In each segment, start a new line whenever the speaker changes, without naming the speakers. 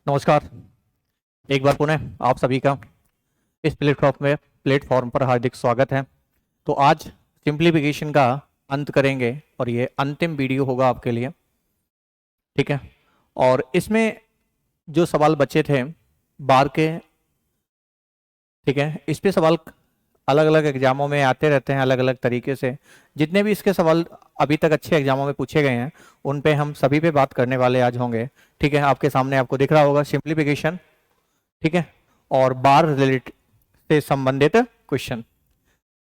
नमस्कार। एक बार पुनः आप सभी का इस प्लेटफॉर्म पर हार्दिक स्वागत है। तो आज सिंप्लीफिकेशन का अंत करेंगे और ये अंतिम वीडियो होगा आपके लिए, ठीक है। और इसमें जो सवाल बचे थे बार के, ठीक है, इस पे सवाल अलग अलग एग्जामों में आते रहते हैं अलग अलग तरीके से। जितने भी इसके सवाल अभी तक अच्छे एग्जामों में पूछे गए हैं उन पे हम सभी पे बात करने वाले आज होंगे, ठीक है। आपके सामने आपको दिख रहा होगा सिंप्लीफिकेशन, ठीक है, और बार रिलेटेड से संबंधित क्वेश्चन,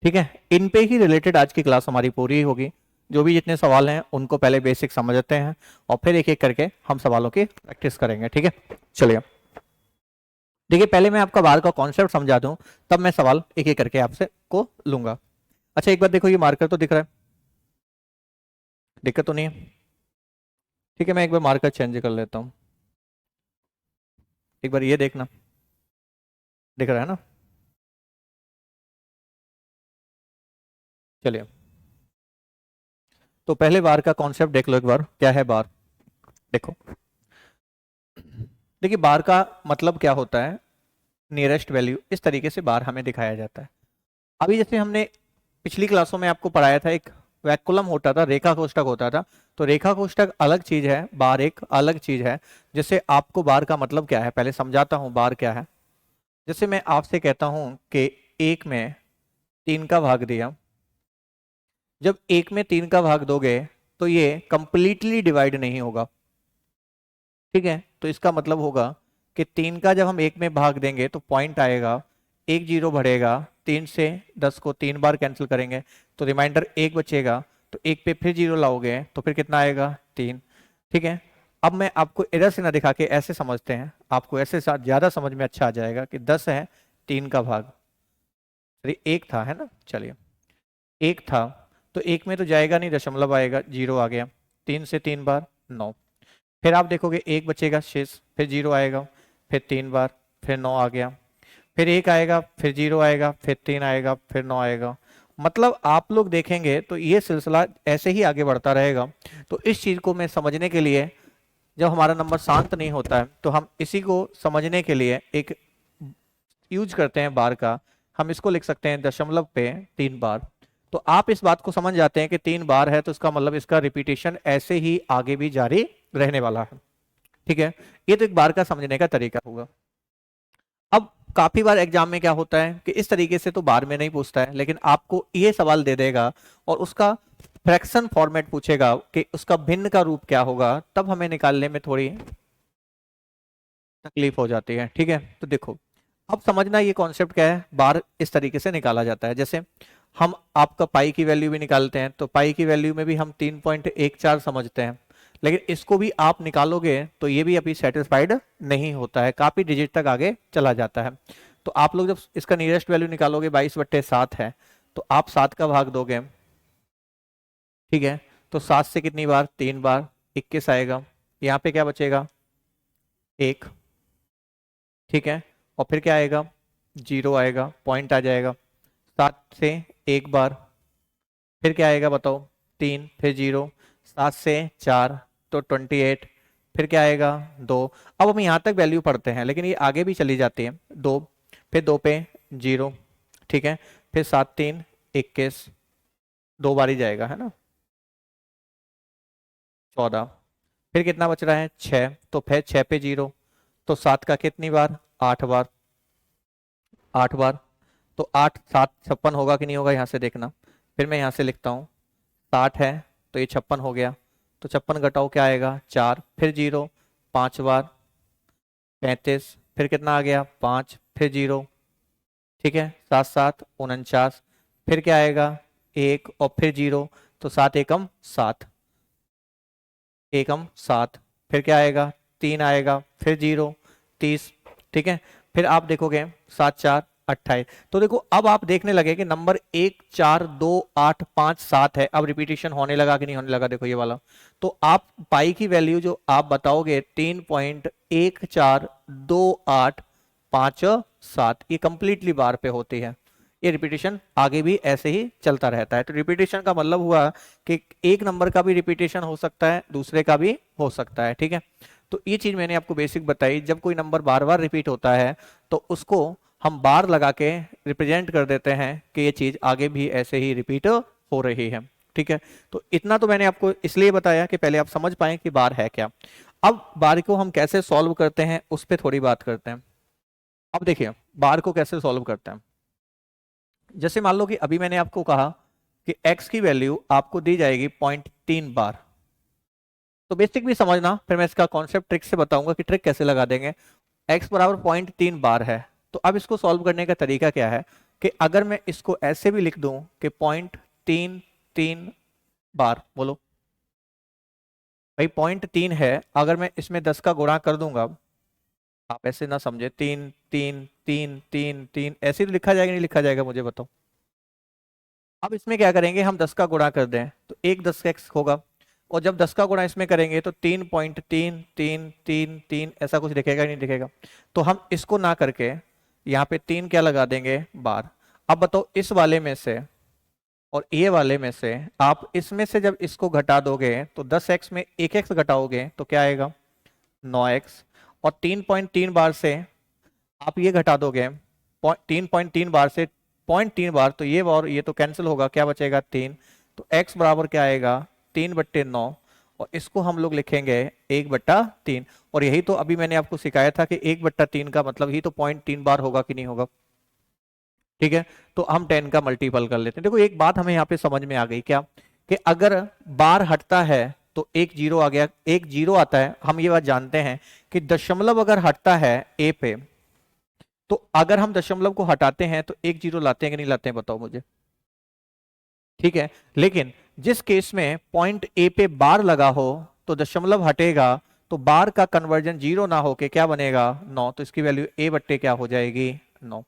ठीक है। इन पे ही रिलेटेड आज की क्लास हमारी पूरी होगी। जो भी जितने सवाल हैं उनको पहले बेसिक समझते हैं और फिर एक एक करके हम सवालों की प्रैक्टिस करेंगे, ठीक है। चलिए देखिए, पहले मैं आपका बार का कॉन्सेप्ट समझा दूं, तब मैं सवाल एक एक करके आपसे को लूंगा। अच्छा, एक बार देखो, ये मार्कर तो दिख रहा है, दिक्कत तो नहीं है? ठीक है, मैं एक बार मार्कर चेंज कर लेता हूं। एक बार ये देखना, दिख रहा है ना? चलिए, तो पहले बार का कॉन्सेप्ट देख लो एक बार, क्या है बार। देखो, देखिए बार का मतलब क्या होता है, नियरेस्ट वैल्यू, इस तरीके से बार हमें दिखाया जाता है। अभी जैसे हमने पिछली क्लासों में आपको पढ़ाया था, एक वैक्यूलम होता था, रेखा कोष्ठक होता था। तो रेखा कोष्ठक अलग चीज है, बार एक अलग चीज है। जैसे आपको बार का मतलब क्या है पहले समझाता हूं, बार क्या है। जैसे मैं आपसे कहता हूं कि एक में 3 का भाग दिया, जब एक में 3 का भाग दोगे तो ये कंप्लीटली डिवाइड नहीं होगा, ठीक है। तो इसका मतलब होगा कि 3 का जब हम एक में भाग देंगे तो पॉइंट आएगा, एक जीरो बढ़ेगा, 3 से 10 को 3 बार कैंसिल करेंगे तो रिमाइंडर 1 बचेगा। तो एक पे फिर जीरो लाओगे तो फिर कितना आएगा, 3, ठीक है। अब मैं आपको इधर से ना दिखा के ऐसे समझते हैं, आपको ऐसे साथ ज्यादा समझ में अच्छा आ जाएगा कि 10 है 3 का भाग, अरे एक था, है ना। चलिए, एक था तो एक में तो जाएगा नहीं, दशमलव आएगा, जीरो आ गया, 3 से 3 बार 9। फिर आप देखोगे एक बचेगा शेष, फिर जीरो आएगा, फिर 3 बार, फिर 9 आ गया, फिर एक आएगा, फिर जीरो आएगा, फिर 3 आएगा, फिर 9 आएगा। मतलब आप लोग देखेंगे तो ये सिलसिला ऐसे ही आगे बढ़ता रहेगा। तो इस चीज को मैं समझने के लिए, जब हमारा नंबर शांत नहीं होता है तो हम इसी को समझने के लिए एक यूज करते हैं बार का। हम इसको लिख सकते हैं दशमलव पे 3 बार। तो आप इस बात को समझ जाते हैं कि 3 बार है तो इसका मतलब इसका रिपीटेशन ऐसे ही आगे भी जारी रहने वाला है, ठीक है। ये तो एक बार का समझने का तरीका होगा। अब काफी बार एग्जाम में क्या होता है कि इस तरीके से तो बार में नहीं पूछता है, लेकिन आपको ये सवाल दे देगा और उसका फ्रैक्शन फॉर्मेट पूछेगा कि उसका भिन्न का रूप क्या होगा, तब हमें निकालने में थोड़ी तकलीफ हो जाती है, ठीक है। तो देखो, अब समझना ये कॉन्सेप्ट क्या है, बार इस तरीके से निकाला जाता है। जैसे हम आपका पाई की वैल्यू भी निकालते हैं, तो पाई की वैल्यू में भी हम 3.14 समझते हैं, लेकिन इसको भी आप निकालोगे तो ये भी अभी सेटिस्फाइड नहीं होता है, काफी डिजिट तक आगे चला जाता है। तो आप लोग जब इसका नियरेस्ट वैल्यू निकालोगे 22/7 है, तो आप 7 का भाग दोगे, ठीक है। तो 7 से कितनी बार, 3 बार, 21 आएगा। यहाँ पे क्या बचेगा, 1, ठीक है। और फिर क्या आएगा, जीरो आएगा, पॉइंट आ जाएगा। 7 से एक बार, फिर क्या आएगा बताओ, 3, फिर जीरो, 7 से 4 तो 28, फिर क्या आएगा, 2। अब हम यहाँ तक वैल्यू पढ़ते हैं लेकिन ये आगे भी चली जाती है, 2, फिर 2 पे जीरो, ठीक है। फिर 7 3 21, 2 बार ही जाएगा, है ना, 14। फिर कितना बच रहा है, 6, तो फिर 6 पे जीरो, तो 7 का कितनी बार, 8 बार, 8 बार। तो 8 7 56 होगा कि नहीं होगा, यहाँ से देखना। फिर मैं यहाँ से लिखता हूँ, 60 है तो ये 56 हो गया, तो 56 घटाओ क्या आएगा, 4, फिर जीरो, 5 बार, 35, फिर कितना आ गया, 5, फिर जीरो, ठीक है। 7 7 49, फिर क्या आएगा, 1 और फिर जीरो, तो 7 एकम 7, एकम 7, फिर क्या आएगा, 3 आएगा, फिर जीरो, 30, ठीक है। फिर आप देखोगे 7 4 28। तो देखो, अब आप देखने लगे कि नंबर 1 4 2 8 5 7 है, अब रिपीटेशन होने लगा कि नहीं होने लगा, देखो ये वाला। तो आप पाई की वैल्यू जो आप बताओगे 3.142857, ये कंप्लीटली बार पे होती है। ये रिपीटेशन आगे भी ऐसे ही चलता रहता है। तो रिपीटेशन का मतलब हुआ कि एक नंबर का भी रिपीटेशन हो सकता है, दूसरे का भी हो सकता है, ठीक है। तो ये चीज मैंने आपको बेसिक बताई। जब कोई नंबर बार बार रिपीट होता है तो उसको हम बार लगा के रिप्रेजेंट कर देते हैं कि ये चीज आगे भी ऐसे ही रिपीट हो रही है। ठीक है, तो इतना तो मैंने आपको इसलिए बताया कि पहले आप समझ पाए कि बार है क्या। अब बार को हम कैसे सॉल्व करते हैं उस पर थोड़ी बात करते हैं। अब देखिए बार को कैसे सॉल्व करते हैं। जैसे मान लो कि अभी मैंने आपको कहा कि x की वैल्यू आपको दी जाएगी 0.3 बार। तो बेसिक भी समझना, फिर मैं इसका कॉन्सेप्ट ट्रिक से बताऊंगा कि ट्रिक कैसे लगा देंगे। x बराबर 0.3 बार है, तो अब इसको सॉल्व करने का तरीका क्या है कि अगर मैं इसको ऐसे भी लिख दूं कि 0.33 बार, बोलो भाई 0.3 है, अगर मैं इसमें 10 का गुणा कर दूंगा, आप ऐसे ना समझे, 3 ऐसे तो लिखा जाएगा नहीं लिखा जाएगा मुझे बताओ। अब इसमें क्या करेंगे, हम 10 का गुणा कर दें तो 1 10 का x होगा, और जब 10 का गुणा इसमें करेंगे तो 3.3 ऐसा कुछ दिखेगा नहीं दिखेगा। तो हम इसको ना करके यहाँ पे 3 क्या लगा देंगे, बार। अब बताओ इस वाले में से और ये वाले में से आप इसमें से जब इसको घटा दोगे तो 10x में 1x घटाओगे तो क्या आएगा, 9x। और 3.3 बार से आप ये घटा दोगे 3.3 बार से 0.3 बार, तो ये और ये तो कैंसिल होगा, क्या बचेगा 3। तो x बराबर क्या आएगा, 3/9। और इसको हम लोग लिखेंगे 1/3। और यही तो अभी मैंने आपको सिखाया था कि 1/3 का मतलब ही तो 0.3 बार होगा कि नहीं होगा। ठीक है, तो हम 10 का मल्टीपल कर लेते हैं। देखो एक बात हमें यहाँ पे समझ में आ गई क्या, कि अगर बार हटता है तो एक जीरो आ गया, एक जीरो आता है। हम ये बात जानते हैं कि दशमलव अगर हटता है ए पे, तो अगर हम दशमलव को हटाते हैं तो एक जीरो लाते हैं कि नहीं लाते हैं, बताओ मुझे। ठीक है, लेकिन जिस केस में पॉइंट ए पे बार लगा हो तो दशमलव हटेगा, तो बार का कन्वर्जन जीरो ना होके क्या बनेगा, 9। तो इसकी वैल्यू ए बट्टे क्या हो जाएगी, 9।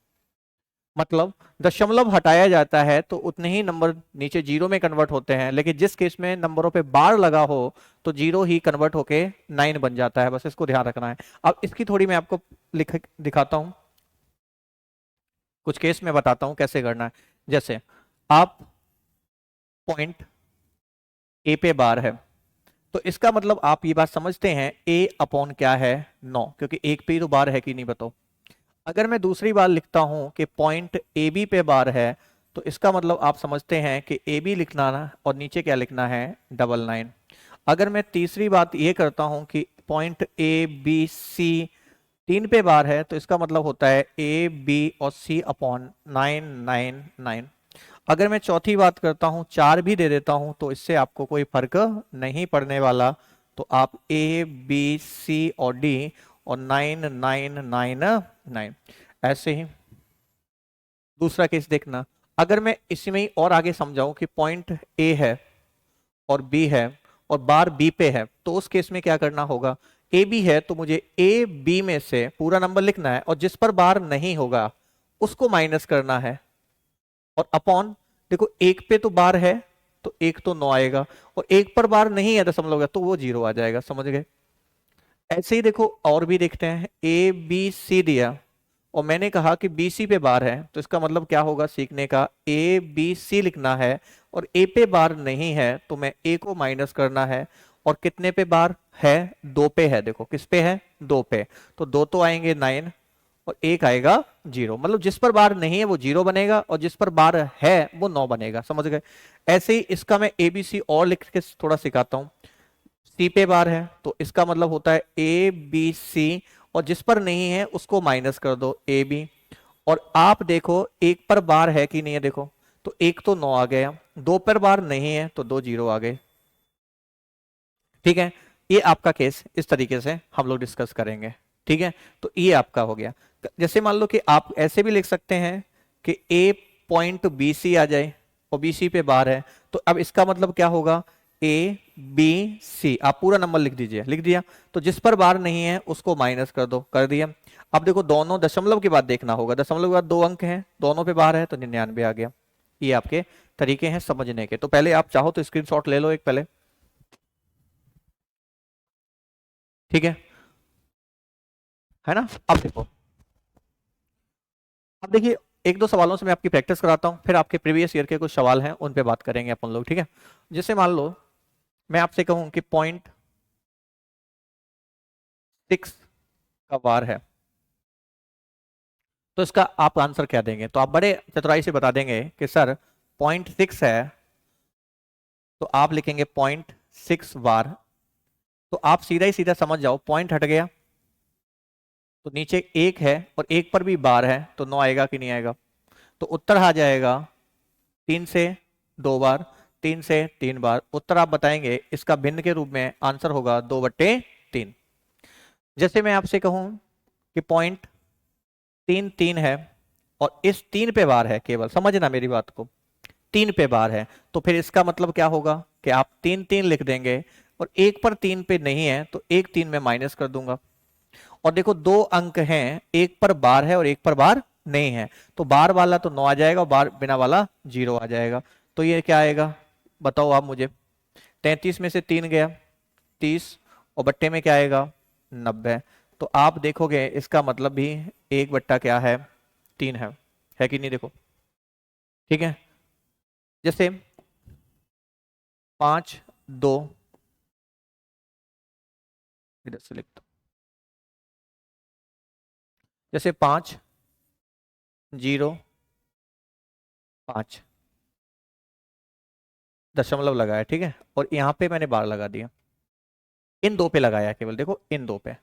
मतलब दशमलव हटाया जाता है तो उतने ही नंबर नीचे जीरो में कन्वर्ट होते हैं, लेकिन जिस केस में नंबरों पे बार लगा हो तो जीरो ही कन्वर्ट होके 9 बन जाता है। बस इसको ध्यान रखना है। अब इसकी थोड़ी मैं आपको लिख दिखाता हूं, कुछ केस में बताता हूं कैसे करना है। जैसे आप पॉइंट ए पे बार है, तो इसका मतलब आप ये बात समझते हैं ए अपॉन क्या है, 9, क्योंकि एक पे ही तो बार है कि नहीं बताओ। अगर मैं दूसरी बार लिखता हूं कि पॉइंट ए बी पे बार है, तो इसका मतलब आप समझते हैं कि ए बी लिखना ना और नीचे क्या लिखना है, 99। अगर मैं तीसरी बात ये करता हूं कि पॉइंट ए बी सी 3 पे बार है, तो इसका मतलब होता है ए बी और सी अपॉन 999। अगर मैं चौथी बात करता हूं, 4 भी दे देता हूं, तो इससे आपको कोई फर्क नहीं पड़ने वाला। तो आप ए बी सी और डी और 9999 ऐसे ही। दूसरा केस देखना, अगर मैं इसमें ही और आगे समझाऊं कि पॉइंट ए है और बी है और बार बी पे है, तो उस केस में क्या करना होगा, ए बी है तो मुझे ए बी में से पूरा नंबर लिखना है, और जिस पर बार नहीं होगा उसको माइनस करना है। और अपॉन, देखो एक पे तो बार है तो एक तो 9 आएगा, और एक पर बार नहीं है दशमलव का तो वो 0 आ जाएगा, समझ गए। ऐसे ही देखो और भी देखते हैं, ए बी सी दिया और मैंने कहा कि बी सी पे बार है, तो इसका मतलब क्या होगा सीखने का, ए बी सी लिखना है और ए पे बार नहीं है तो मैं ए को माइनस करना है। और कितने पे बार है, 2 पे है। देखो किस पे है, 2 पे, तो 2 तो आएंगे 9 और एक आएगा 0। मतलब जिस पर बार नहीं है वो 0 बनेगा और जिस पर बार है वो 9 बनेगा, समझ गए। ऐसे ही इसका मैं ए बी सी और लिख के थोड़ा सिखाता हूं। सी पे बार है तो इसका मतलब होता है ए बी सी, और जिस पर नहीं है उसको माइनस कर दो, ए बी। और आप देखो एक पर बार है कि नहीं है, देखो तो एक तो 9 आ गया, 2 पर बार नहीं है तो 2 0 आ गए। ठीक है, ये आपका केस इस तरीके से हम लोग डिस्कस करेंगे। ठीक है, तो ये आपका हो गया। जैसे मान लो कि आप ऐसे भी लिख सकते हैं कि ए पॉइंट बी सी आ जाए और बी सी पे बार है, तो अब इसका मतलब क्या होगा, ए बी सी, आप पूरा नंबर लिख दीजिए, लिख दिया, तो जिस पर बार नहीं है उसको माइनस कर दो, कर दिया। अब देखो दोनों दशमलव के बाद देखना होगा, दशमलव के बाद 2 अंक हैं, दोनों पे बार है तो 99 आ गया। ये आपके तरीके हैं समझने के। तो पहले आप चाहो तो स्क्रीनशॉट ले लो एक पहले। ठीक है ना। अब देखो, अब देखिए एक दो सवालों से मैं आपकी प्रैक्टिस कराता हूं, फिर आपके प्रीवियस ईयर के कुछ सवाल हैं उन पे बात करेंगे अपन लोग। ठीक है, जैसे मान लो मैं आपसे कहूं कि पॉइंट 6 का वार है, तो इसका आप आंसर क्या देंगे? तो आप बड़े चतुराई से बता देंगे कि सर 0.6 है, तो आप लिखेंगे 0.6 वार। तो आप सीधा ही सीधा समझ जाओ, पॉइंट हट गया तो नीचे 1 है और 1 पर भी बार है, तो 9 आएगा कि नहीं आएगा? तो उत्तर आ जाएगा 3 से 2 बार, 3 से 3 बार। उत्तर आप बताएंगे इसका भिन्न के रूप में, आंसर होगा 2/3। जैसे मैं आपसे कहूं कि पॉइंट 3 है और इस 3 पे बार है, केवल समझना मेरी बात को, 3 पे बार है, तो फिर इसका मतलब क्या होगा कि आप 3 लिख देंगे, और 1 पर 3 पे नहीं है तो 1 3 में माइनस कर दूंगा। और देखो 2 अंक हैं, 1 पर बार है और 1 पर बार नहीं है, तो बार वाला तो 9 आ जाएगा और बार बिना वाला 0 आ जाएगा। तो ये क्या आएगा बताओ आप मुझे? 33 में से 3 गया 30, और बट्टे में क्या आएगा 90। तो आप देखोगे इसका मतलब भी 1 बट्टा क्या है 3 है कि नहीं? देखो ठीक है, जैसे 5 2, इधर से लिख दो, जैसे 5 0 5 दशमलव लगाया, ठीक है, और यहां पे मैंने बार लगा दिया, इन 2 पे लगाया केवल, देखो इन 2 पे,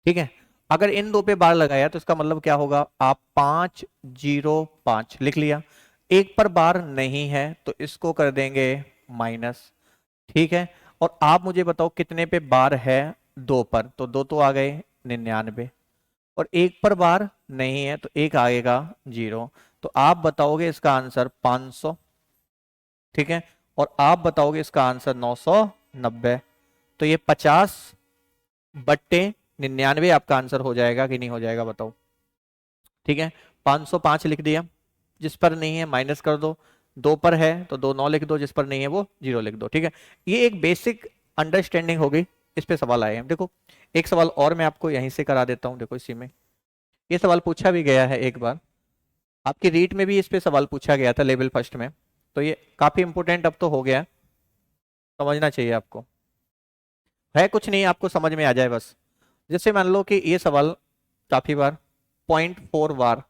ठीक है। अगर इन 2 पे बार लगाया तो इसका मतलब क्या होगा? आप 5 0 5 लिख लिया, 1 पर बार नहीं है तो इसको कर देंगे माइनस, ठीक है। और आप मुझे बताओ कितने पे बार है? 2 पर, तो 2 तो आ गए 99, और 1 पर बार नहीं है तो 1 आएगा 0। तो आप बताओगे इसका आंसर 500, ठीक है, और आप बताओगे इसका आंसर 990। तो ये 50/99 आपका आंसर हो जाएगा कि नहीं हो जाएगा बताओ? ठीक है, 505 लिख दिया, जिस पर नहीं है माइनस कर दो, 2 पर है तो 2 9 लिख दो, जिस पर नहीं है वो 0 लिख दो, ठीक है। ये एक बेसिक अंडरस्टैंडिंग होगी, इस पे सवाल आए हैं। देखो एक सवाल और मैं आपको यहीं से करा देता हूं, देखो इसी में ये सवाल पूछा भी गया है एक बार, आपकी रीट में भी इस पे सवाल पूछा गया था लेवल फर्स्ट में, तो ये काफी इंपोर्टेंट अब तो हो गया, समझना चाहिए आपको, है कुछ नहीं, आपको समझ में आ जाए बस। जैसे मान लो कि ये सवाल काफी बार 0.4 बार,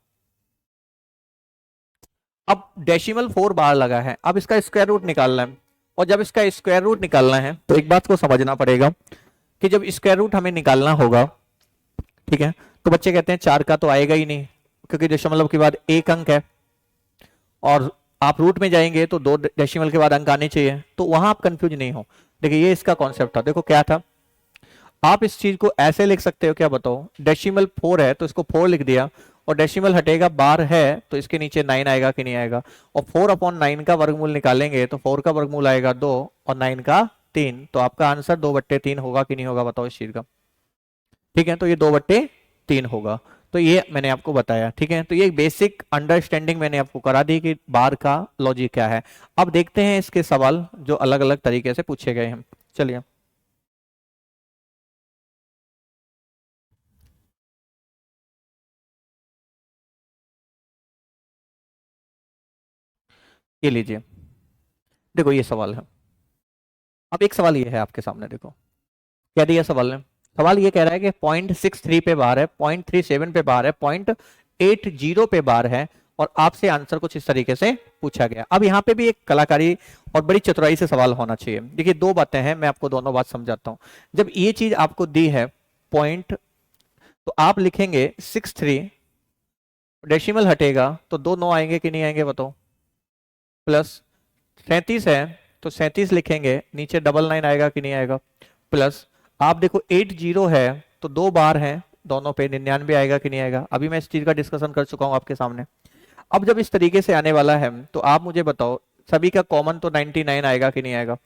अब डेसिमल 4 बार लगा है, अब इसका स्क्वायर रूट निकालना है, और जब इसका स्क्वायर रूट निकालना है तो एक बात को समझना पड़ेगा कि जब स्क्वायर रूट हमें निकालना होगा, ठीक है, तो बच्चे कहते हैं 4 का तो आएगा ही नहीं, क्योंकि दशमलव के बाद 1 अंक है, और आप रूट में जाएंगे तो 2 डेसिमल के बाद अंक आने चाहिए, तो वहां आप कंफ्यूज नहीं हो। देखिए ये इसका कॉन्सेप्ट था, देखो क्या था, आप इस चीज को ऐसे लिख सकते हो, क्या बताओ, डेसिमल 4 है तो इसको 4 लिख दिया, और डेसिमल हटेगा बार है तो इसके नीचे 9 आएगा कि नहीं आएगा, और 4/9 का वर्गमूल निकालेंगे तो 4 का वर्गमूल आएगा 2 और 9 का 3, तो आपका आंसर 2/3 होगा कि नहीं होगा बताओ इस चीज का? ठीक है, तो ये 2/3 होगा। तो ये मैंने आपको बताया, ठीक है, तो ये बेसिक अंडरस्टैंडिंग मैंने आपको करा दी कि बार का लॉजिक क्या है। अब देखते हैं इसके सवाल जो अलग अलग तरीके से पूछे गए हैं, चलिए। ये लीजिए, देखो ये सवाल है। अब एक सवाल ये है आपके सामने, देखो क्या दिया सवाल ने, सवाल ये कह रहा है कि 0.63 पे बार है, 0.37 पे बार है, 0.80 पे बार है, और आपसे आंसर कुछ इस तरीके से पूछा गया। अब यहाँ पे भी एक कलाकारी और बड़ी चतुराई से सवाल होना चाहिए। देखिए दो बातें हैं, मैं आपको दोनों बात समझाता हूँ। जब ये चीज आपको दी है पॉइंट, तो आप लिखेंगे 63, डेसिमल हटेगा तो 2 9 आएंगे कि नहीं आएंगे बताओ, प्लस 37 है तो 37 लिखेंगे, नीचे 99 आएगा कि नहीं आएगा, प्लस आप देखो 80 है तो 2 बार है दोनों पे, 99 आएगा कि नहीं आएगा? अभी मैं इस चीज का डिस्कशन कर चुका हूं आपके सामने। अब जब इस तरीके से आने वाला है तो आप मुझे बताओ सभी का कॉमन तो 99 आएगा कि नहीं आएगा?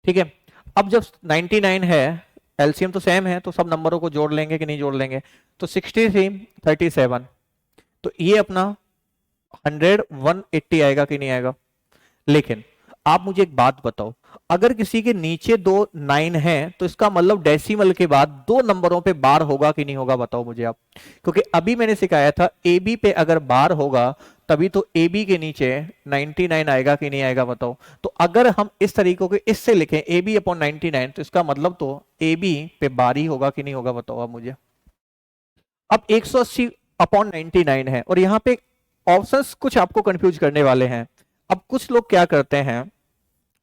ठीक है, अब जब 99 है, एलसीएम तो सेम है तो सब नंबरों को जोड़ लेंगे कि नहीं जोड़ लेंगे? तो 63 37, तो ये अपना 100 180 आएगा कि नहीं आएगा? लेकिन आप मुझे एक बात बताओ, अगर किसी के नीचे दो 9 हैं तो इसका मतलब डेसिमल के बाद दो नंबरों पे बार होगा कि नहीं होगा, बताओ मुझे आप। क्योंकि अभी मैंने सिखाया था ए बी पे अगर बार होगा तभी तो ए बी के नीचे 99 आएगा कि नहीं आएगा, बताओ। तो अगर हम इस तरीकों के इससे लिखें ए बी अपॉन 99 तो इसका मतलब तो ए बी पे बार ही होगा कि नहीं होगा, बताओ आप मुझे। अब 180 अपॉन 99 है और यहाँ पे ऑप्शंस कुछ आपको कंफ्यूज करने वाले हैं। अब कुछ लोग क्या करते हैं,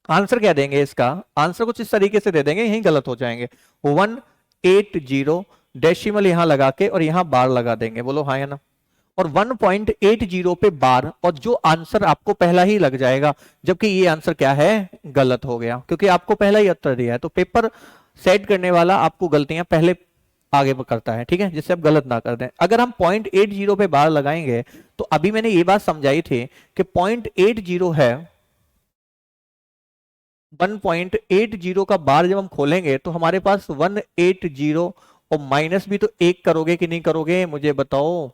आंसर क्या देंगे, इसका आंसर कुछ इस तरीके से दे देंगे, यही गलत हो जाएंगे। 180 डेसिमल यहां लगा के और यहां बार लगा देंगे, बोलो हाँ या ना। और 1.80 पे बार, और जो आंसर आपको पहला ही लग जाएगा, जबकि ये आंसर क्या है, गलत हो गया, क्योंकि आपको पहला ही उत्तर दिया है। तो पेपर सेट करने वाला आपको गलतियां पहले आगे करता है, ठीक है, जिससे आप गलत ना कर दें। अगर हम 0.80 पे बार लगाएंगे तो अभी मैंने ये बात समझाई थी कि 0.80 है, 1.80 का बार जब हम खोलेंगे तो हमारे पास 180, और माइनस भी तो एक करोगे कि नहीं करोगे, मुझे बताओ।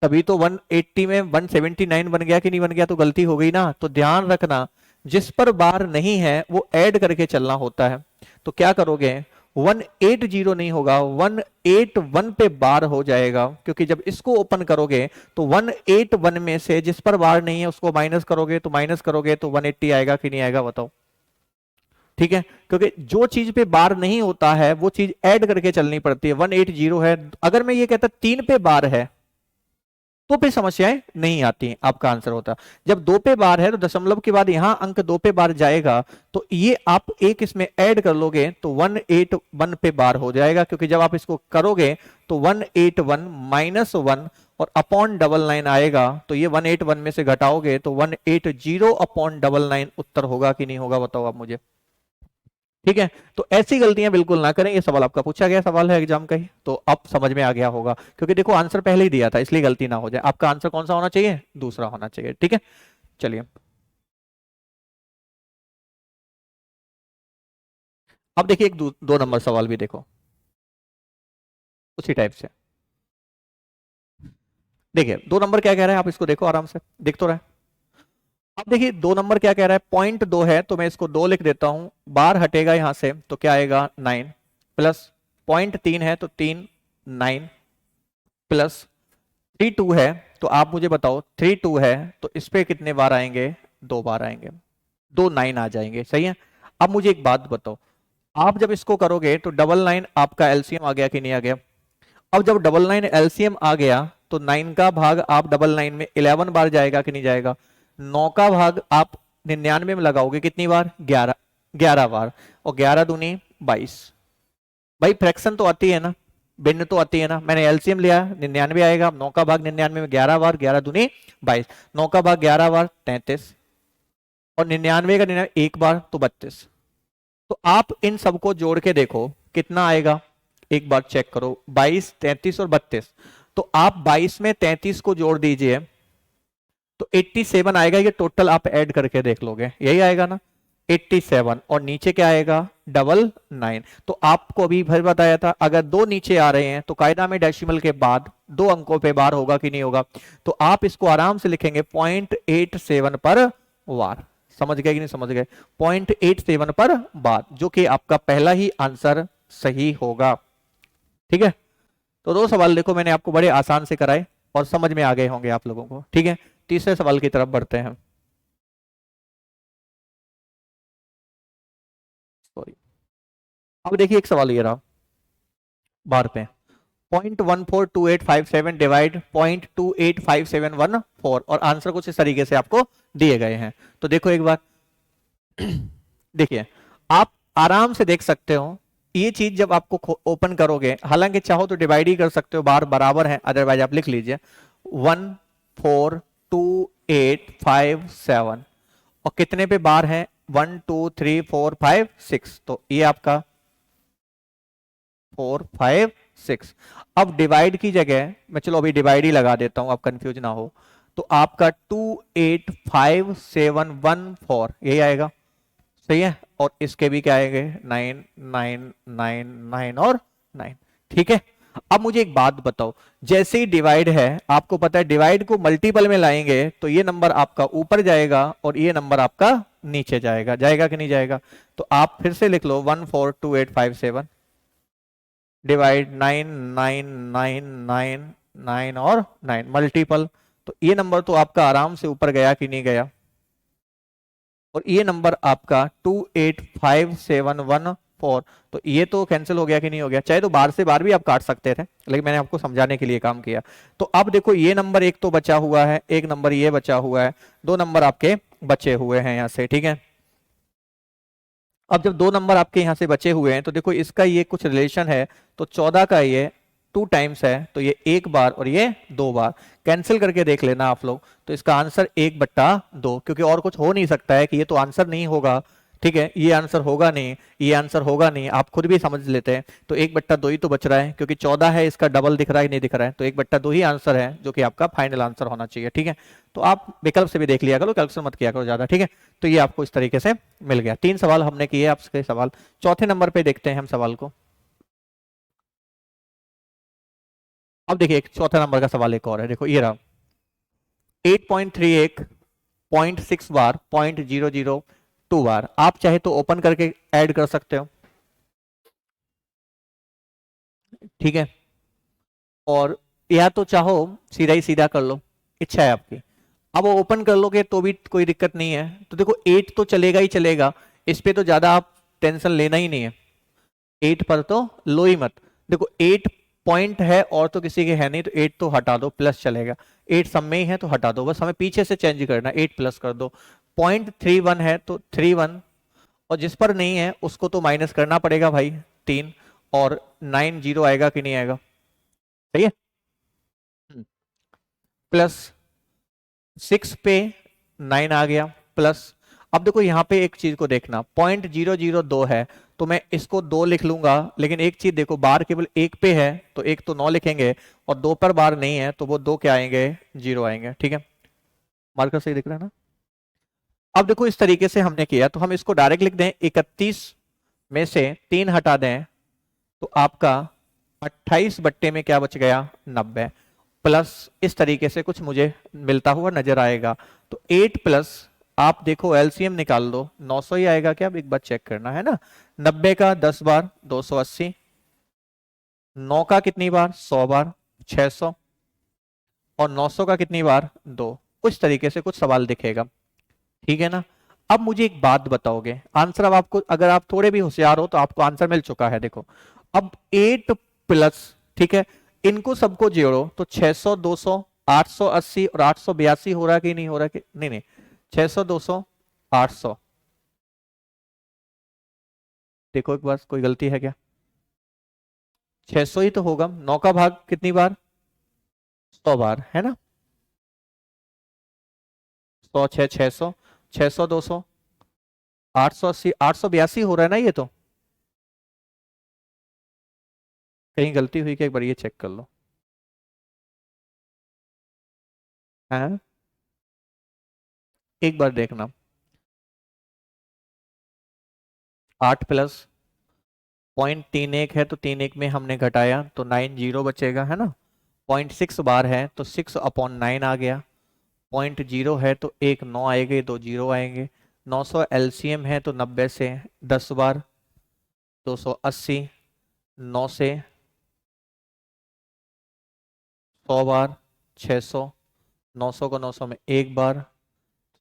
तभी तो 180 में 179 बन गया कि नहीं बन गया, तो गलती हो गई ना। तो ध्यान रखना, जिस पर बार नहीं है वो ऐड करके चलना होता है। तो क्या करोगे, 180 नहीं होगा, 181 पे बार हो जाएगा, क्योंकि जब इसको ओपन करोगे तो 181 में से जिस पर बार नहीं है उसको माइनस करोगे, तो माइनस करोगे तो 180 आएगा कि नहीं आएगा, बताओ। ठीक है, क्योंकि जो चीज पे बार नहीं होता है वो चीज ऐड करके चलनी पड़ती है। 180 है, अगर मैं ये कहता 3 पे बार है तो फिर समस्याएं नहीं आती, आपका आंसर होता। जब 2 पे बार है तो दशमलव के बाद यहां अंक 2 पे बार जाएगा, तो ये आप एक इसमें ऐड कर लोगे तो 181 पे बार हो जाएगा, क्योंकि जब आप इसको करोगे तो 181 -1 और अपॉन 99 आएगा, तो ये 181 में से घटाओगे तो 180 अपॉन 99 उत्तर होगा कि नहीं होगा, बताओ आप मुझे। ठीक है, तो ऐसी गलतियां बिल्कुल ना करें। ये सवाल आपका पूछा गया सवाल है एग्जाम का ही, तो अब समझ में आ गया होगा, क्योंकि देखो आंसर पहले ही दिया था, इसलिए गलती ना हो जाए। आपका आंसर कौन सा होना चाहिए, दूसरा होना चाहिए। ठीक है, चलिए अब देखिए एक दो नंबर सवाल भी देखो उसी टाइप से। देखिए 2 नंबर क्या कह रहा है, आप इसको देखो आराम से, दिख तो रहा है। अब देखिए 2 नंबर क्या कह रहा है, 0.2 है तो मैं इसको 2 लिख देता हूं, बार हटेगा यहां से तो क्या आएगा 9, प्लस 0.3 है तो 3 9, प्लस 3 2 है, तो आप मुझे बताओ 3 2 है तो इस पे कितने बार आएंगे, 2 बार आएंगे, 2 9 आ जाएंगे, सही है। अब मुझे एक बात बताओ, आप जब इसको करोगे तो 9 आपका एलसीएम आ गया कि नहीं आ गया। अब जब 9 एलसीएम आ गया तो 9 का भाग आप 9 में 11 बार जाएगा कि नहीं जाएगा। 9 का भाग आप 99 में लगाओगे कितनी बार, 11 बार, और 11 दूनी 22। भाई फ्रैक्शन तो आती है ना, भिन्न तो आती है ना, मैंने एलसीएम लिया 99 आएगा, 9 का भाग 99 में 11 बार, 11 दूनी 22, 9 का भाग 11 बार 33, और 99 का 99 एक बार तो 32। तो आप इन सबको जोड़ के देखो कितना आएगा, एक बार चेक करो, 22 33 और 32। तो आप 22 में 33 को जोड़ दीजिए तो 87 आएगा, ये टोटल आप ऐड करके देख लोगे, यही आएगा ना 87, और नीचे क्या आएगा 99। तो आपको अभी फिर बताया था, अगर 2 नीचे आ रहे हैं तो कायदा में डेसिमल के बाद 2 अंकों पे बार होगा कि नहीं होगा। तो आप इसको आराम से लिखेंगे 0.87 पर वार, समझ गए कि नहीं समझ गए, 0.87 पर बार, जो कि आपका पहला ही आंसर सही होगा। ठीक है, तो 2 सवाल देखो मैंने आपको बड़े आसान से कराए और समझ में आ गए होंगे आप लोगों को। ठीक है, तीसरे सवाल की तरफ बढ़ते हैं। सॉरी, अब देखिए एक सवाल ये रहा बार पे, 0.142857 डिवाइड 0.285714, और आंसर कुछ इस तरीके से आपको दिए गए हैं। तो देखो एक बार देखिए, आप आराम से देख सकते हो, ये चीज जब आपको ओपन करोगे, हालांकि चाहो तो डिवाइड ही कर सकते हो, बार बराबर है, अदरवाइज आप लिख लीजिए 14287, और कितने पे बार है 1 2 3 4 5 6, तो ये आपका 4 5 6। अब डिवाइड की जगह मैं चलो अभी डिवाइड ही लगा देता हूं, आप कंफ्यूज ना हो, तो आपका 285714 यही आएगा, सही है। और इसके भी क्या आएंगे 9 9 9 9 और 9। ठीक है, अब मुझे एक बात बताओ, जैसे ही डिवाइड है, आपको पता है डिवाइड को मल्टीपल में लाएंगे तो ये नंबर आपका ऊपर जाएगा और ये नंबर आपका नीचे जाएगा, जाएगा कि नहीं जाएगा? तो आप फिर से लिख लो 142857 डिवाइड 9 और 9 मल्टीपल। तो ये नंबर तो आपका आराम से ऊपर गया कि नहीं गया? और ये नंबर आपका 285714, तो ये तो कैंसिल हो गया कि नहीं हो गया? चाहे तो बार से बार भी आप काट सकते थे, लेकिन मैंने आपको समझाने के लिए काम किया। तो अब देखो ये नंबर एक तो बचा हुआ है, एक नंबर ये बचा हुआ है, दो नंबर आपके बचे हुए हैं यहाँ से, ठीक है। अब जब दो नंबर आपके यहाँ से बचे हुए हैं तो देखो इसका ये कुछ रिलेशन है, तो 14 का ये 2 टाइम्स है, तो ये एक बार और ये 2 बार, कैंसिल करके देख लेना आप लोग। तो इसका आंसर 1/2, क्योंकि और कुछ हो नहीं सकता है कि ये तो आंसर नहीं होगा, ठीक है, ये आंसर होगा नहीं, ये आंसर होगा नहीं, आप खुद भी समझ लेते हैं। तो 1/2 ही तो बच रहा है, क्योंकि 14 है, इसका डबल दिख रहा है नहीं दिख रहा है, तो 1/2 ही आंसर है, जो कि आपका फाइनल आंसर होना चाहिए, ठीक है। तो आप विकल्प से भी देख लिया करो, कैलकुलेशन मत किया करो ज्यादा, ठीक है। तो ये आपको इस तरीके से मिल गया। 3 सवाल हमने किए आपसे सवाल। चौथे नंबर पे देखते हैं हम सवाल को। अब देखिए एक चौथा नंबर का सवाल एक और है, देखो ये रहा 8.38 0.6 बार 0.002 बार। आप चाहे तो ओपन करके ऐड कर सकते हो, ठीक है, और या तो चाहो सीधा ही सीधा कर लो, इच्छा है आपकी। अब वो ओपन कर लोगे तो भी कोई दिक्कत नहीं है। तो देखो 8 तो चलेगा ही चलेगा, इस पे तो ज्यादा आप टेंशन लेना ही नहीं है, 8 पर तो लो ही मत। देखो 8 पॉइंट है और तो किसी के है नहीं, तो 8 तो हटा दो, प्लस चलेगा। 8 सब में ही है तो हटा दो, बस हमें पीछे से चेंज करना, 8 प्लस कर दो। 0.31 है तो 31, और जिस पर नहीं है उसको तो माइनस करना पड़ेगा भाई, 3, और 9 जीरो आएगा कि नहीं आएगा? सही है। प्लस 6 पे 9 आ गया, प्लस। अब देखो यहाँ पे एक चीज को देखना, 0.002 है तो मैं इसको 2 लिख लूंगा, लेकिन एक चीज देखो, बार केवल एक पे है तो एक तो 9 लिखेंगे, और 2 पर बार नहीं है तो वो 2 क्या आएंगे? 0 आएंगे, ठीक है। मार्कर सही दिख रहा है ना? अब देखो इस तरीके से हमने किया, तो हम इसको डायरेक्ट लिख दें, 31 में से 3 हटा दें तो आपका 28 बट्टे में क्या बच गया? 90, प्लस इस तरीके से कुछ मुझे मिलता हुआ नजर आएगा। तो 8 प्लस, आप देखो एलसीएम निकाल दो, 900 ही आएगा क्या? अब एक बार चेक करना है ना। 90 का 10 बार 280, 9 का कितनी बार? 100 बार 600, और 900 का कितनी बार? 2। कुछ तरीके से कुछ सवाल दिखेगा, ठीक है ना। अब मुझे एक बात बताओगे, आंसर अब आपको, अगर आप थोड़े भी होशियार हो तो आपको आंसर मिल चुका है। देखो अब 8 प्लस, ठीक है, इनको सबको जोड़ो तो 600 200 880 और 882 हो रहा कि नहीं हो रहा? कि नहीं नहीं, 600 200 800, देखो एक बार कोई गलती है क्या? 600 ही तो होगा, 9 का भाग कितनी बार? 100 बार, है ना। 100 6 600, 600 200 880 882 हो रहा है ना ये तो? कहीं गलती हुई क्या? एक बार ये चेक कर लो। हाँ, एक बार देखना। 8 प्लस 0.31 है तो 31 में हमने घटाया तो 9 जीरो बचेगा, है ना। 0.6 बार है तो 6/9 आ गया। 0.0 है तो एक 9 आएंगे, 2 जीरो आएंगे। 900 एलसीएम है तो 90 से 10 बार 280, 9 से 100 बार 600, 900 को 900 में एक बार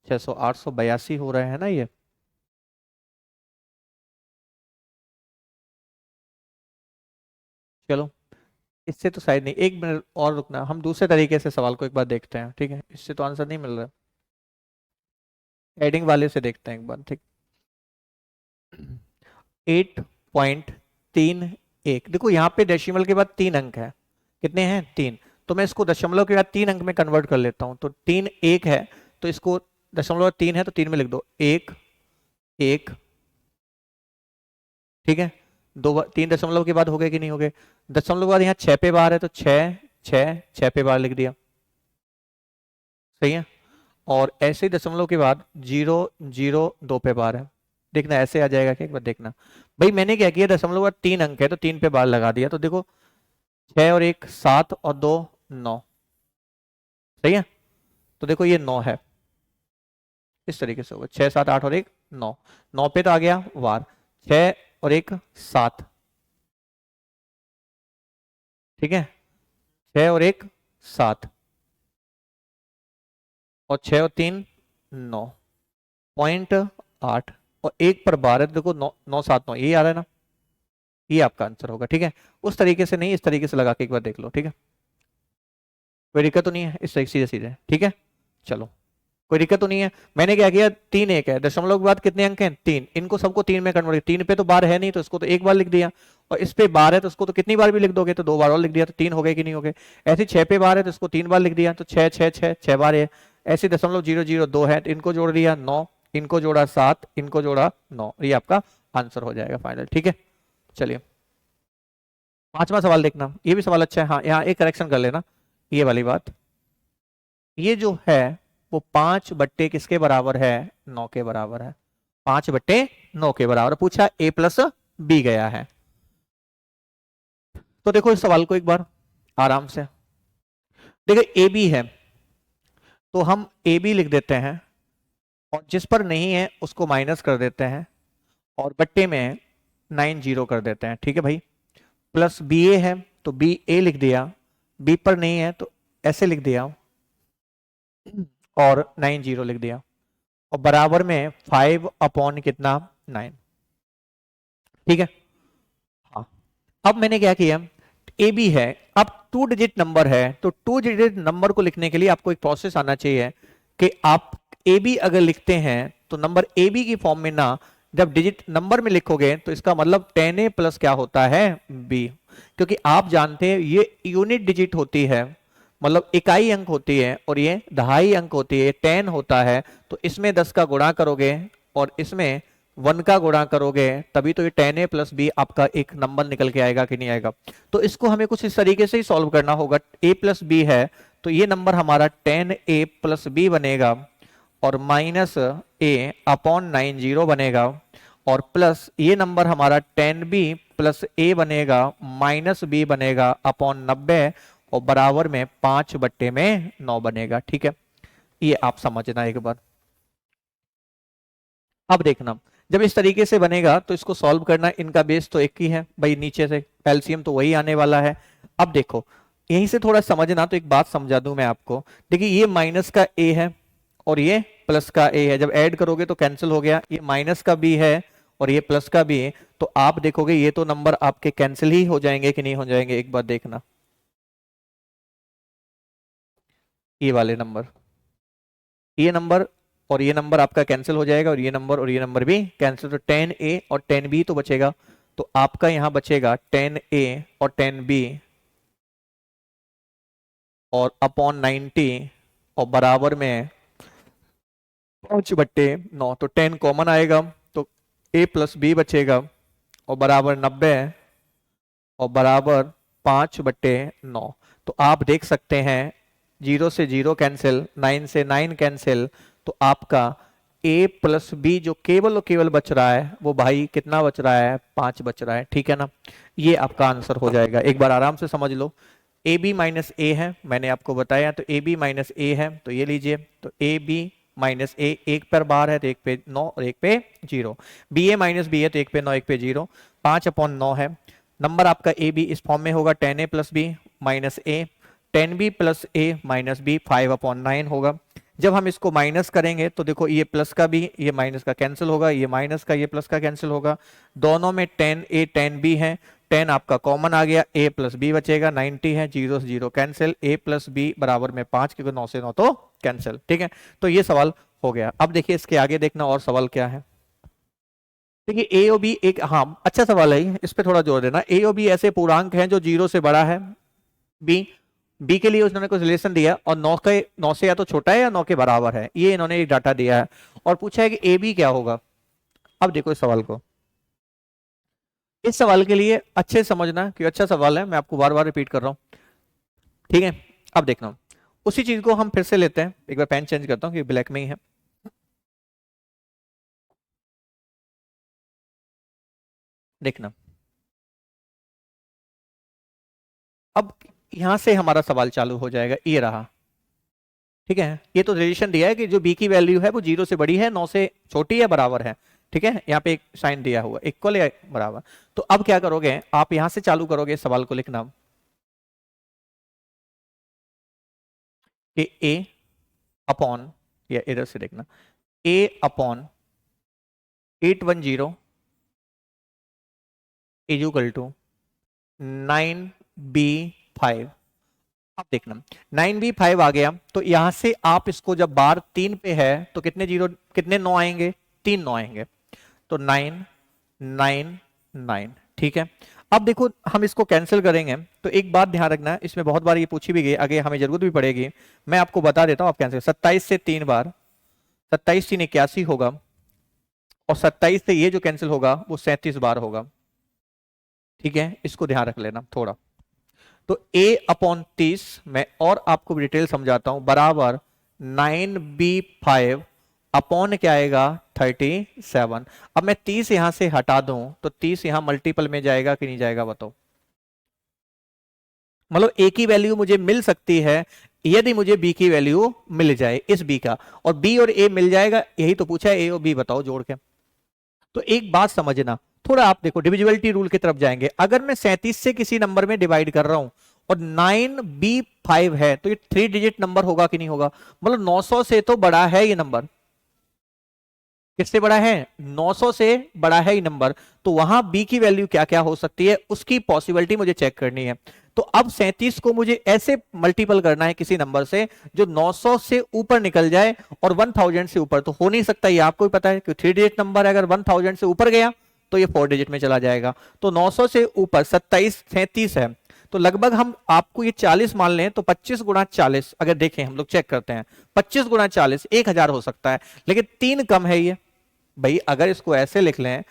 600 882 हो रहे हैं ना ये। चलो इससे तो शायद नहीं, एक मिनट और रुकना, हम दूसरे तरीके से सवाल को एक बार देखते हैं, ठीक है। इससे तो आंसर नहीं मिल रहा, एडिंग वाले से देखते हैं एक बार, ठीक। 8.31, देखो यहाँ पे डेसिमल के बाद 3 अंक है, कितने हैं? 3। तो मैं इसको दशमलव के बाद 3 अंक में कन्वर्ट कर लेता हूँ, तो 3 1 है, तो इसको दशमलव 3 है तो 3 में लिख दो 1 1, ठीक है। 3 दशमलव के बाद हो गए कि नहीं हो गए? दशमलव के बाद यहाँ 6 पे बार है तो 6 6 6 पे बार लिख दिया, सही है। और ऐसे ही दशमलव के बाद 0 0 2 पे बार है, देखना ऐसे आ जाएगा क्या? एक बार देखना भाई, मैंने क्या किया, दशमलव के बाद 3 अंक है तो 3 पे बार लगा दिया, तो देखो 6 और 1 7 और 2 9, सही है। तो देखो ये 9 है, इस तरीके से होगा, 6 7 8 और 1 9, 9 पे तो आ गया वार, 6 और 1 7, ठीक है, 6 और 1 7, और 6 और 3 9, 0.8, और 1 पर 12, देखो 9 9 7 9, यही आ रहा है ना, ये आपका आंसर होगा, ठीक है। उस तरीके से नहीं, इस तरीके से लगा के एक बार देख लो, ठीक है, कोई दिक्कत तो नहीं है, इस तरीके सीधे सीधे, ठीक है। चलो, कोई दिक्कत तो नहीं है। मैंने क्या किया, 3 1 है, दशमलव के बाद कितने अंक हैं 3, इनको सबको 3 में कन्वर्ट, 3 पे तो बार है नहीं तो इसको तो एक बार लिख दिया, और इस पे बार है तो इसको तो कितनी बार भी लिख दोगे, तो 2 बार और लिख दिया, तो 3 हो गए कि नहीं हो गए। ऐसे 6 पे बार है तो इसको 3 बार लिख दिया, तो 6 6 6 6 बार है। ऐसे 0.002 है तो इनको जोड़ दिया 9, इनको जोड़ा 7, इनको जोड़ा 9, ये आपका आंसर हो जाएगा फाइनल, ठीक है। चलिए, पांचवा सवाल देखना, ये भी सवाल अच्छा है। हाँ, यहाँ एक करेक्शन कर लेना, ये वाली बात, ये जो है वो 5 बट्टे किसके बराबर है, 9 के बराबर है, 5 बट्टे 9 के बराबर पूछा, a प्लस बी गया है। तो देखो इस सवाल को एक बार आराम से देखो, ए बी है तो हम ए बी लिख देते हैं, और जिस पर नहीं है उसको माइनस कर देते हैं, और बट्टे में 9 0 कर देते हैं, ठीक है भाई। प्लस बी ए है तो बी ए लिख दिया, बी पर नहीं है तो ऐसे लिख दिया, और 9 0 लिख दिया, और बराबर में 5 अपॉन कितना 9, ठीक है। हाँ, अब मैंने क्या किया, ए बी है, अब 2 डिजिट नंबर है, तो 2 डिजिट नंबर को लिखने के लिए आपको एक प्रोसेस आना चाहिए कि आप ए बी अगर लिखते हैं तो नंबर ए बी की फॉर्म में ना, जब डिजिट नंबर में लिखोगे तो इसका मतलब 10a प्लस क्या होता है बी, क्योंकि आप जानते हैं ये यूनिट डिजिट होती है, मतलब इकाई अंक होती है, और ये दहाई अंक होती है, 10 होता है, तो इसमें 10 का गुणा करोगे और इसमें 1 का गुणा करोगे, तभी तो ये 10a प्लस बी आपका एक नंबर निकल के आएगा कि नहीं आएगा। तो इसको हमें कुछ इस तरीके से ही सॉल्व करना होगा, a प्लस बी है तो ये नंबर हमारा 10a प्लस बी बनेगा, और माइनस a अपॉन 9 0 बनेगा, और प्लस ये नंबर हमारा 10b प्लस a बनेगा, माइनस b बनेगा अपॉन 90, और बराबर में 5 बट्टे में 9 बनेगा, ठीक है। ये आप समझना एक बार। अब देखना, जब इस तरीके से बनेगा तो इसको सॉल्व करना, इनका बेस तो एक ही है भाई, नीचे से एलसीएम तो वही आने वाला है। अब देखो, यहीं से थोड़ा समझना, तो एक बात समझा दूं मैं आपको, देखिए ये माइनस का ए है और ये प्लस का ए है, जब ऐड करोगे तो कैंसिल हो गया, ये माइनस का बी है और ये प्लस का बी है, तो आप देखोगे ये तो नंबर आपके कैंसिल ही हो जाएंगे कि नहीं हो जाएंगे, एक बार देखना, ये वाले नंबर, ये नंबर और ये नंबर आपका कैंसिल हो जाएगा, और ये नंबर भी कैंसिल, तो 10a और 10b तो बचेगा, तो आपका यहां बचेगा 10a और 10b और अपॉन 90, और बराबर में 5/9, तो 10 कॉमन आएगा तो a प्लस बी बचेगा, और बराबर 90, और बराबर 5/9। तो आप देख सकते हैं 0 से 0 कैंसिल, 9 से 9 कैंसिल, तो आपका a प्लस बी जो केवल और केवल बच रहा है वो भाई कितना बच रहा है, 5 बच रहा है, ठीक है ना। ये आपका आंसर हो जाएगा, एक बार आराम से समझ लो। ए बी माइनस ए है, मैंने आपको बताया, तो ए बी माइनस ए है, तो ये लीजिए, तो ए बी माइनस ए, एक पर बार है तो एक पे 9 और एक पे 0, बी ए माइनस बी है तो एक पे 9 एक पे 0, 5/9 है। नंबर आपका ए बी इस फॉर्म में होगा 10a प्लस बी माइनस ए, 10b प्लस ए माइनस बी, 5/9 होगा। जब हम इसको माइनस करेंगे तो देखो ये प्लस का भी ये माइनस का कैंसिल होगा, ये माइनस का ये प्लस का कैंसिल होगा, दोनों में 10a 10b है, 10 आपका कॉमन आ गया, a प्लस बी बचेगा, 90 है, 0 से 0 कैंसिल, a प्लस बी बराबर में 5, क्योंकि 9 से 9 तो कैंसिल, ठीक है। तो ये सवाल हो गया। अब देखिए इसके आगे देखना और सवाल क्या है। देखिए ए और बी एक, हाँ अच्छा सवाल है, इस पे थोड़ा जोर देना। ए और बी ऐसे पूर्णांक हैं जो 0 से बड़ा है, बी बी के लिए उन्होंने कुछ रिलेशन दिया, और 9 से या तो छोटा है या 9 के बराबर है, ये इन्होंने एक डाटा दिया है, और पूछा है कि ए बी क्या होगा। अब देखो इस सवाल को, इस सवाल के लिए अच्छे से समझना कि अच्छा सवाल है, मैं आपको बार बार रिपीट कर रहा हूं, ठीक है। अब देखना, उसी चीज को हम फिर से लेते हैं, एक बार पेन चेंज करता हूं क्योंकि ब्लैक में ही है। देखना, अब यहां से हमारा सवाल चालू हो जाएगा, ये रहा, ठीक है, ये तो रिलेशन दिया है कि जो बी की वैल्यू है वो 0 से बड़ी है, 9 से छोटी है, बराबर है। ठीक है, यहाँ पे एक साइन दिया हुआ, इक्वल या बराबर। तो अब क्या करोगे, आप यहां से चालू करोगे सवाल को लिखना कि ए अपॉन, या इधर से देखना, a upon 810 is equal to 9b5। अब देखना 9b5 आ गया, तो यहां से आप इसको जब बार 3 पे है तो कितने जीरो, कितने 9 आएंगे, 3 9 आएंगे, तो 9 9 9। ठीक है, अब देखो हम इसको कैंसिल करेंगे, तो एक बात ध्यान रखना, इसमें बहुत बार ये पूछी भी गई, आगे हमें जरूरत भी पड़ेगी, मैं आपको बता देता हूं। आप कैंसिल 27 से 3 बार, 27 3 81 होगा, और 27 से ये जो कैंसिल होगा वो 37 बार होगा। ठीक है, इसको ध्यान रख लेना थोड़ा। तो a अपॉन 30, मैं और आपको डिटेल समझाता हूं, बराबर 9b5 अपॉन क्या आएगा 37। अब मैं 30 यहां से हटा दूं तो 30 यहां मल्टीपल में जाएगा कि नहीं जाएगा बताओ। मतलब a की वैल्यू मुझे मिल सकती है यदि मुझे b की वैल्यू मिल जाए, इस b का, और b और a मिल जाएगा, यही तो पूछा है, a और b बताओ जोड़ के। तो एक बात समझना, थोड़ा आप देखो डिविजिबिलिटी रूल की तरफ जाएंगे। अगर मैं 37 से किसी नंबर में डिवाइड कर रहा हूं और 9b5 है, तो ये 3 डिजिट नंबर होगा कि नहीं होगा। मतलब 900 से तो बड़ा है ये नंबर, किससे बड़ा है, 900 से बड़ा है ये नंबर। तो वहां b की वैल्यू क्या क्या हो सकती है, उसकी पॉसिबिलिटी मुझे चेक करनी है। तो अब 37 को मुझे ऐसे मल्टीपल करना है किसी नंबर से जो 900 से ऊपर निकल जाए और 1000 से ऊपर, तो हो नहीं सकता, ये आपको भी पता है कि 3 डिजिट नंबर है, अगर 1000 से ऊपर गया तो ये 4 डिजिट में चला जाएगा। तो 900 से ऊपर 27 37 है, तो लगभग हम आपको ये 40 मान लें, तो 25 गुणा 40 अगर देखें, हम लोग चेक करते हैं, 25 गुणा 40 1000 हो सकता है, लेकिन 3 कम है ये भाई। अगर इसको ऐसे लिख लें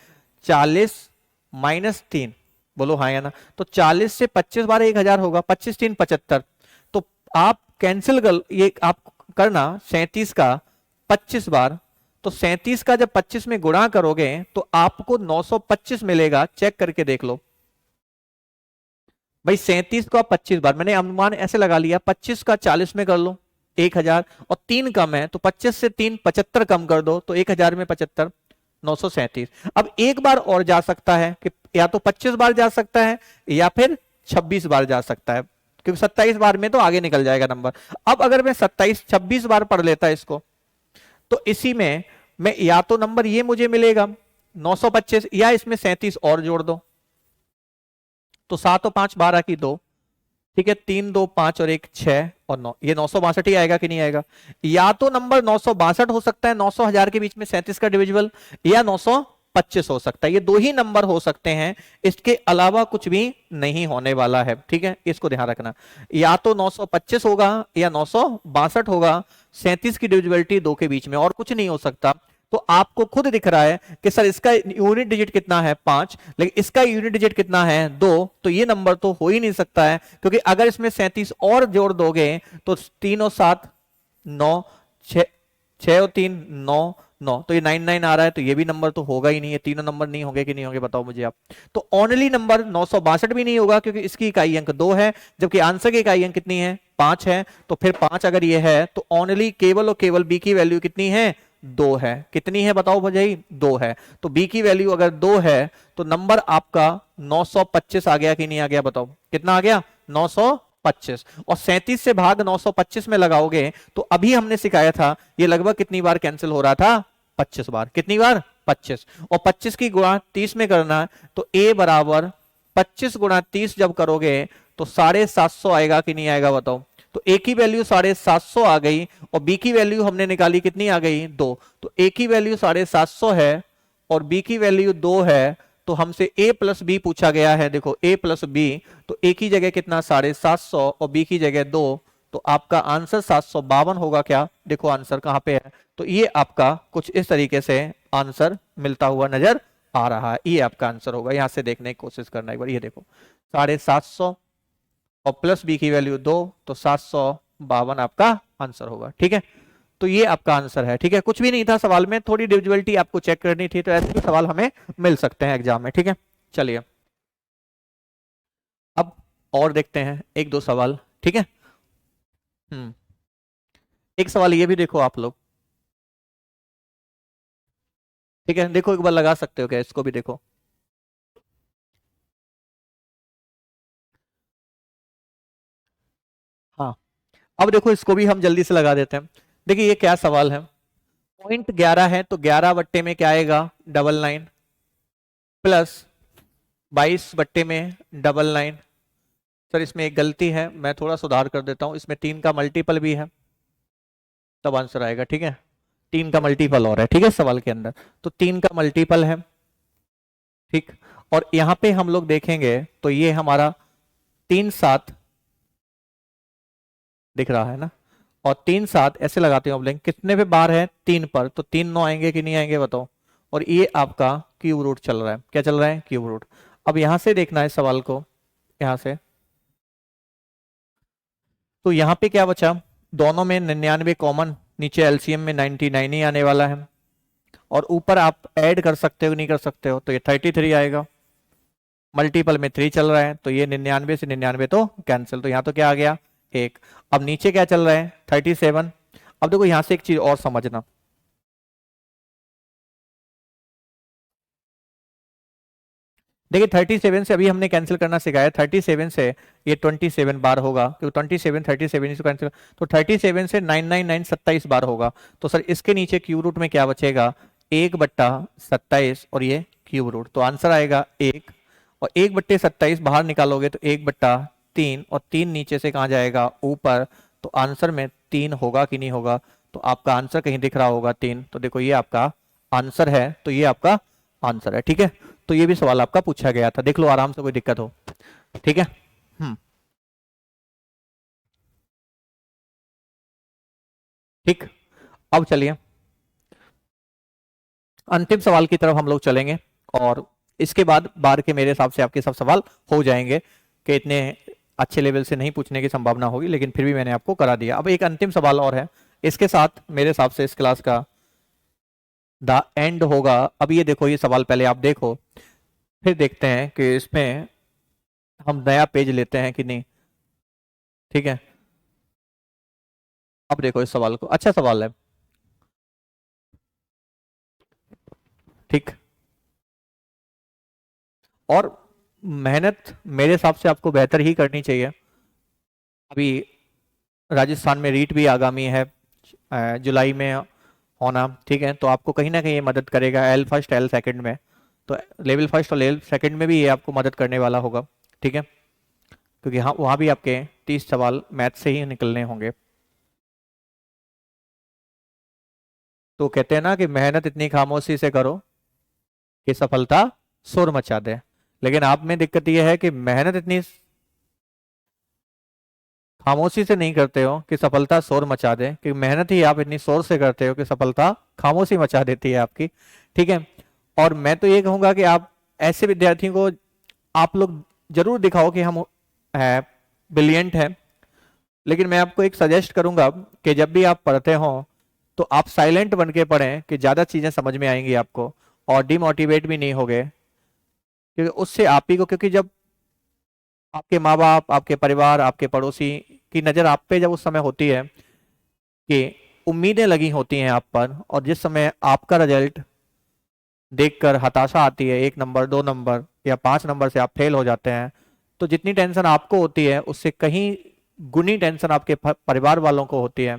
40 माइनस 3, बोलो हाँ या ना, तो 40 से 25 बार 1000 होगा, 25 3 75। तो आप कैंसिल कर, ये आप करना 37 का 25 बार, तो 37 का जब 25 में गुणा करोगे तो आपको 925 मिलेगा। चेक करके देख लो भाई, 37 को आप 25 बार, मैंने अनुमान ऐसे लगा लिया, 25 का 40 में कर लो 1000, और 3 कम है तो 25 से 3 75 कम कर दो, तो 1000 में 75 937। अब एक बार और जा सकता है कि या तो 25 बार जा सकता है या फिर 26 बार जा सकता है, क्योंकि 27 बार में तो आगे निकल जाएगा नंबर। अब अगर मैं 27 26 बार पढ़ लेता इसको, तो इसी में मैं या तो नंबर ये मुझे मिलेगा 925, या इसमें 37 और जोड़ दो, तो 7 और 5 12 की 2, ठीक है, 3 2 5 और 1 6 और 9, ये 962 ही आएगा कि नहीं आएगा। या तो नंबर 962 हो सकता है 900 1000 के बीच में 37 का डिविजिबल, या 925 हो सकता है, ये दो ही नंबर हो सकते हैं, इसके अलावा कुछ भी नहीं होने वाला है। ठीक है, इसको ध्यान रखना, या तो 925 होगा या 962 होगा, 37 की डिविजिबिलिटी 2 के बीच में, और कुछ नहीं हो सकता। तो आपको खुद दिख रहा है कि सर इसका यूनिट डिजिट कितना है 5, लेकिन इसका यूनिट डिजिट कितना है 2, तो ये नंबर तो हो ही नहीं सकता है, क्योंकि अगर इसमें 37 और जोड़ दोगे तो 3 और 7 9, 6 और 3 9 9, तो ये 99 आ रहा है, तो ये भी नंबर तो होगा ही नहीं, ये तीनों नंबर नहीं होंगे कि नहीं होंगे बताओ मुझे आप। तो ओनली नंबर 962 भी नहीं होगा, क्योंकि इसकी इकाई अंक 2 है, जबकि आंसर की इकाई अंक कितनी है 5 है। तो फिर 5 अगर ये है तो ओनली केवल और केवल बी की वैल्यू कितनी है 2 है। कितनी है बताओ भाई, 2 है। तो बी की वैल्यू अगर 2 है तो नंबर आपका 925 आ गया कि नहीं आ गया बताओ, कितना आ गया 925। और 37 से भाग 925 में लगाओगे तो अभी हमने सिखाया था ये लगभग कितनी बार कैंसिल हो रहा था 25 बार। कितनी बार 25, और 25 की गुणा 30 में करना है, तो a बराबर 25 गुणा 30 जब करोगे तो 750 आएगा कि नहीं आएगा बताओ। तो a की वैल्यू 750 आ गई, और b की वैल्यू हमने निकाली कितनी आ गई 2। तो a की वैल्यू 750 है और b की वैल्यू 2 है, तो हमसे a प्लस बी पूछा गया है। देखो a प्लस बी, तो a की जगह कितना 750 और b की जगह 2, तो आपका आंसर 752 होगा। क्या देखो आंसर कहां पे है, तो ये आपका कुछ इस तरीके से आंसर मिलता हुआ नजर आ रहा है, ये आपका आंसर होगा। यहां से देखने की कोशिश करना एक बार, ये देखो 750 और प्लस बी की वैल्यू 2, तो 752 आपका आंसर होगा। ठीक है, तो ये आपका आंसर है। ठीक है, कुछ भी नहीं था सवाल में, थोड़ी डिविजिबिलिटी आपको चेक करनी थी, तो ऐसे भी सवाल हमें मिल सकते हैं एग्जाम में। ठीक है, चलिए अब और देखते हैं एक दो सवाल। ठीक है, एक सवाल ये भी देखो आप लोग, ठीक है, देखो एक बार लगा सकते हो क्या, इसको भी देखो। हाँ, अब देखो इसको भी हम जल्दी से लगा देते हैं। देखिए ये क्या सवाल है, 0.11 है तो 11 बट्टे में क्या आएगा, 99, प्लस 22 बट्टे में 99। सर इसमें एक गलती है, मैं थोड़ा सुधार कर देता हूं, इसमें 3 का मल्टीपल भी है, तब आंसर आएगा, ठीक है। 3 का मल्टीपल और है, ठीक है, सवाल के अंदर, तो 3 का मल्टीपल है, ठीक। और यहां पे हम लोग देखेंगे तो ये हमारा 3 7 दिख रहा है ना, और 3 7 ऐसे लगाते हो ब्लैंक, कितने पे बार है, 3 पर, तो 3 9 आएंगे कि नहीं आएंगे बताओ। और ये आपका क्यूब रूट चल रहा है, क्या चल रहा है, क्यूब रूट। अब यहां से देखना है सवाल को, यहां से, तो यहां पे क्या बचा, दोनों में 99 कॉमन, नीचे एलसीएम में 99 ही आने वाला है, और ऊपर आप ऐड कर सकते हो नहीं कर सकते हो, तो ये 33 आएगा, मल्टीपल में 3 चल रहा है, तो ये 99 से 99 तो कैंसिल, तो यहाँ तो क्या आ गया, एक। अब नीचे क्या चल रहा है, 37। अब देखो यहां से एक चीज और समझना, देखिए 37 से अभी हमने कैंसिल करना सिखाया, 37 से ये 27 बार होगा, क्योंकि 27 37 इसको कैंसिल, तो 37 से 999 27 बार होगा। तो सर इसके नीचे क्यूब रूट में क्या बचेगा, 1/27, और ये क्यूब रूट, तो आंसर आएगा 1। और 1/27 बाहर निकालोगे तो 1/3, और 3 नीचे से कहाँ जाएगा, ऊपर, तो आंसर में 3 होगा कि नहीं होगा, तो आपका आंसर कहीं दिख रहा होगा 3, तो देखो ये आपका आंसर है, तो ये आपका आंसर है, ठीक है। तो ये भी सवाल आपका पूछा गया था, देख लो आराम से, कोई दिक्कत हो, ठीक है। हम्म, ठीक। अब चलिए अंतिम सवाल की तरफ हम लोग चलेंगे, और इसके बाद बार के मेरे हिसाब से आपके सब सवाल हो जाएंगे, कि इतने अच्छे लेवल से नहीं पूछने की संभावना होगी, लेकिन फिर भी मैंने आपको करा दिया। अब एक अंतिम सवाल और है, इसके साथ मेरे हिसाब से इस क्लास का द एंड होगा। अब ये देखो, ये सवाल पहले आप देखो, फिर देखते हैं कि इसमें हम नया पेज लेते हैं कि नहीं, ठीक है। अब देखो इस सवाल को, अच्छा सवाल है, ठीक। और मेहनत मेरे हिसाब से आपको बेहतर ही करनी चाहिए। अभी राजस्थान में रीट भी आगामी है, जुलाई में होना, ठीक है, तो आपको कहीं ना कहीं ये मदद करेगा, एल फर्स्ट एल सेकंड में, तो लेवल फर्स्ट और लेवल सेकंड में भी ये आपको मदद करने वाला होगा, ठीक है, क्योंकि हाँ वहाँ भी आपके 30 सवाल मैथ से ही निकलने होंगे। तो कहते हैं ना कि मेहनत इतनी खामोशी से करो कि सफलता शोर मचा दे, लेकिन आप में दिक्कत यह है कि मेहनत इतनी खामोशी से नहीं करते हो कि सफलता शोर मचा दे, कि मेहनत ही आप इतनी शोर से करते हो कि सफलता खामोशी मचा देती है आपकी, ठीक है। और मैं तो ये कहूंगा कि आप ऐसे विद्यार्थियों को आप लोग जरूर दिखाओ कि हम है ब्रिलियंट है, लेकिन मैं आपको एक सजेस्ट करूंगा कि जब भी आप पढ़ते हो तो आप साइलेंट बन के पढ़ें, कि ज्यादा चीजें समझ में आएंगी आपको, और डिमोटिवेट भी नहीं होगे, क्योंकि उससे आप ही को, क्योंकि जब आपके माँ बाप, आपके परिवार, आपके पड़ोसी की नजर आप पे जब उस समय होती है कि उम्मीदें लगी होती हैं आप पर, और जिस समय आपका रिजल्ट देखकर हताशा आती है, 1 नंबर 2 नंबर या 5 नंबर से आप फेल हो जाते हैं, तो जितनी टेंशन आपको होती है उससे कहीं गुनी टेंशन आपके परिवार वालों को होती है।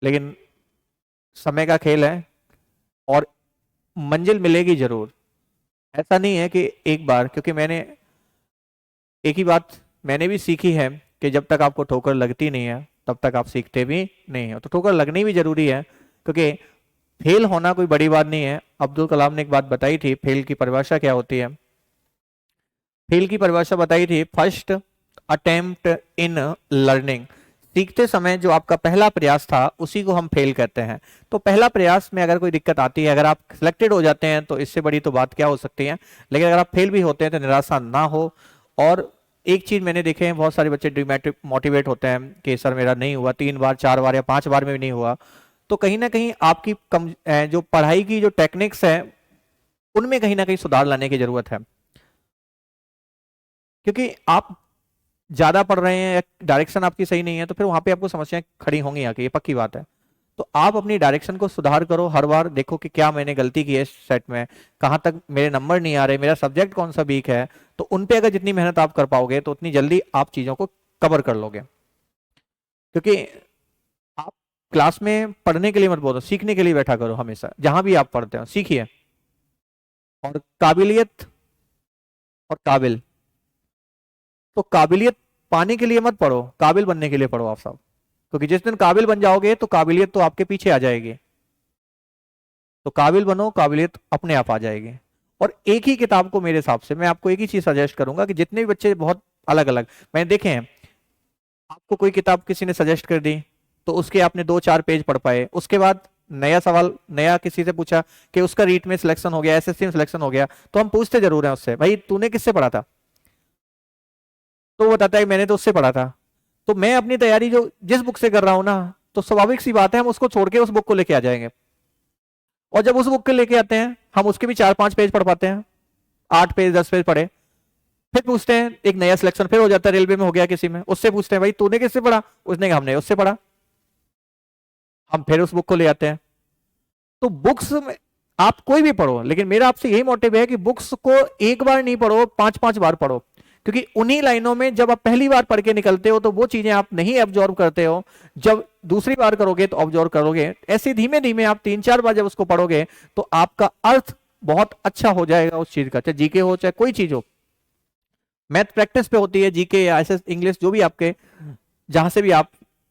लेकिन समय का खेल है, और मंजिल मिलेगी जरूर, ऐसा नहीं है कि एक बार, क्योंकि मैंने एक ही बात मैंने भी सीखी है कि जब तक आपको ठोकर लगती नहीं है तब तक आप सीखते भी नहीं हो, तो ठोकर लगनी भी जरूरी है, क्योंकि फेल होना कोई बड़ी बात नहीं है। अब्दुल कलाम ने एक बात बताई थी, फेल की परिभाषा क्या होती है, फेल की परिभाषा बताई थी, फर्स्ट अटेम्प्ट इन लर्निंग, सीखते समय जो आपका पहला प्रयास था उसी को हम फेल कहते हैं। तो पहला प्रयास में अगर कोई दिक्कत आती है, अगर आप सिलेक्टेड हो जाते हैं तो इससे बड़ी तो बात क्या हो सकती है, लेकिन अगर आप फेल भी होते हैं तो निराशा ना हो। और एक चीज मैंने देखे हैं, बहुत सारे बच्चे डिमोटिवेट होते हैं कि सर मेरा नहीं हुआ, 3 बार 4 बार या 5 बार में भी नहीं हुआ, तो कहीं ना कहीं आपकी जो पढ़ाई की जो टेक्निक्स है उनमें कहीं ना कहीं सुधार लाने की जरूरत है, क्योंकि आप ज्यादा पढ़ रहे हैं या डायरेक्शन आपकी सही नहीं है, तो फिर वहां पे आपको समस्याएं खड़ी होंगी आके, ये पक्की बात है। तो आप अपनी डायरेक्शन को सुधार करो, हर बार देखो कि क्या मैंने गलती की है इस सेट में, कहाँ तक मेरे नंबर नहीं आ रहे, मेरा सब्जेक्ट कौन सा वीक है। तो उन पे अगर जितनी मेहनत आप कर पाओगे तो उतनी जल्दी आप चीजों को कवर कर लोगे। क्योंकि आप क्लास में पढ़ने के लिए मत बोलो, सीखने के लिए बैठा करो हमेशा, जहां भी आप पढ़ते हो सीखिए। और काबिलियत और काबिल, तो काबिलियत पाने के लिए मत पढ़ो, काबिल बनने के लिए पढ़ो आप सब। क्योंकि जिस दिन काबिल बन जाओगे तो काबिलियत तो आपके पीछे आ जाएगी। तो काबिल बनो, काबिलियत अपने आप आ जाएगी। और एक ही किताब को मेरे हिसाब से मैं आपको एक ही चीज सजेस्ट करूंगा कि जितने भी बच्चे बहुत अलग अलग, मैंने देखे हैं, आपको कोई किताब किसी ने सजेस्ट कर दी तो उसके आपने 2-4 पेज पढ़ पाए, उसके बाद नया सवाल नया किसी से पूछा कि उसका रीट में सिलेक्शन हो गया, एसएससी में सिलेक्शन हो गया, तो हम पूछते जरूर हैं उससे, भाई तूने किससे पढ़ा था, तो वो बताता है मैंने तो उससे पढ़ा था। तो मैं अपनी तैयारी जो जिस बुक से कर रहा हूं ना, तो स्वाभाविक सी बात है हम उसको छोड़ के उस बुक को लेके आ जाएंगे। और जब उस बुक के लेके आते हैं हम उसके भी 4-5 पेज पढ़ पाते हैं, 8 पेज 10 पेज पढ़े, फिर पूछते हैं, एक नया सिलेक्शन फिर हो जाता है, रेलवे में हो गया किसी में, उससे पूछते हैं भाई तूने किससे पढ़ा, उसने कहा हमने उससे पढ़ा, हम फिर उस बुक को ले आते हैं। तो बुक्स में आप कोई भी पढ़ो, लेकिन मेरा आपसे यही मोटिव है कि बुक्स को एक बार नहीं पढ़ो, 5-5 बार पढ़ो। क्योंकि उन्हीं लाइनों में जब आप पहली बार पढ़ के निकलते हो तो वो चीजें आप नहीं ऑब्जॉर्व करते हो, जब दूसरी बार करोगे तो ऑब्जॉर्व करोगे। ऐसे धीमे धीमे आप 3-4 बार जब उसको पढ़ोगे तो आपका अर्थ बहुत अच्छा हो जाएगा उस चीज का, चाहे जीके हो चाहे कोई चीज हो। मैथ प्रैक्टिस पे होती है, जीके या एसएस इंग्लिश जो भी आपके जहां से भी आप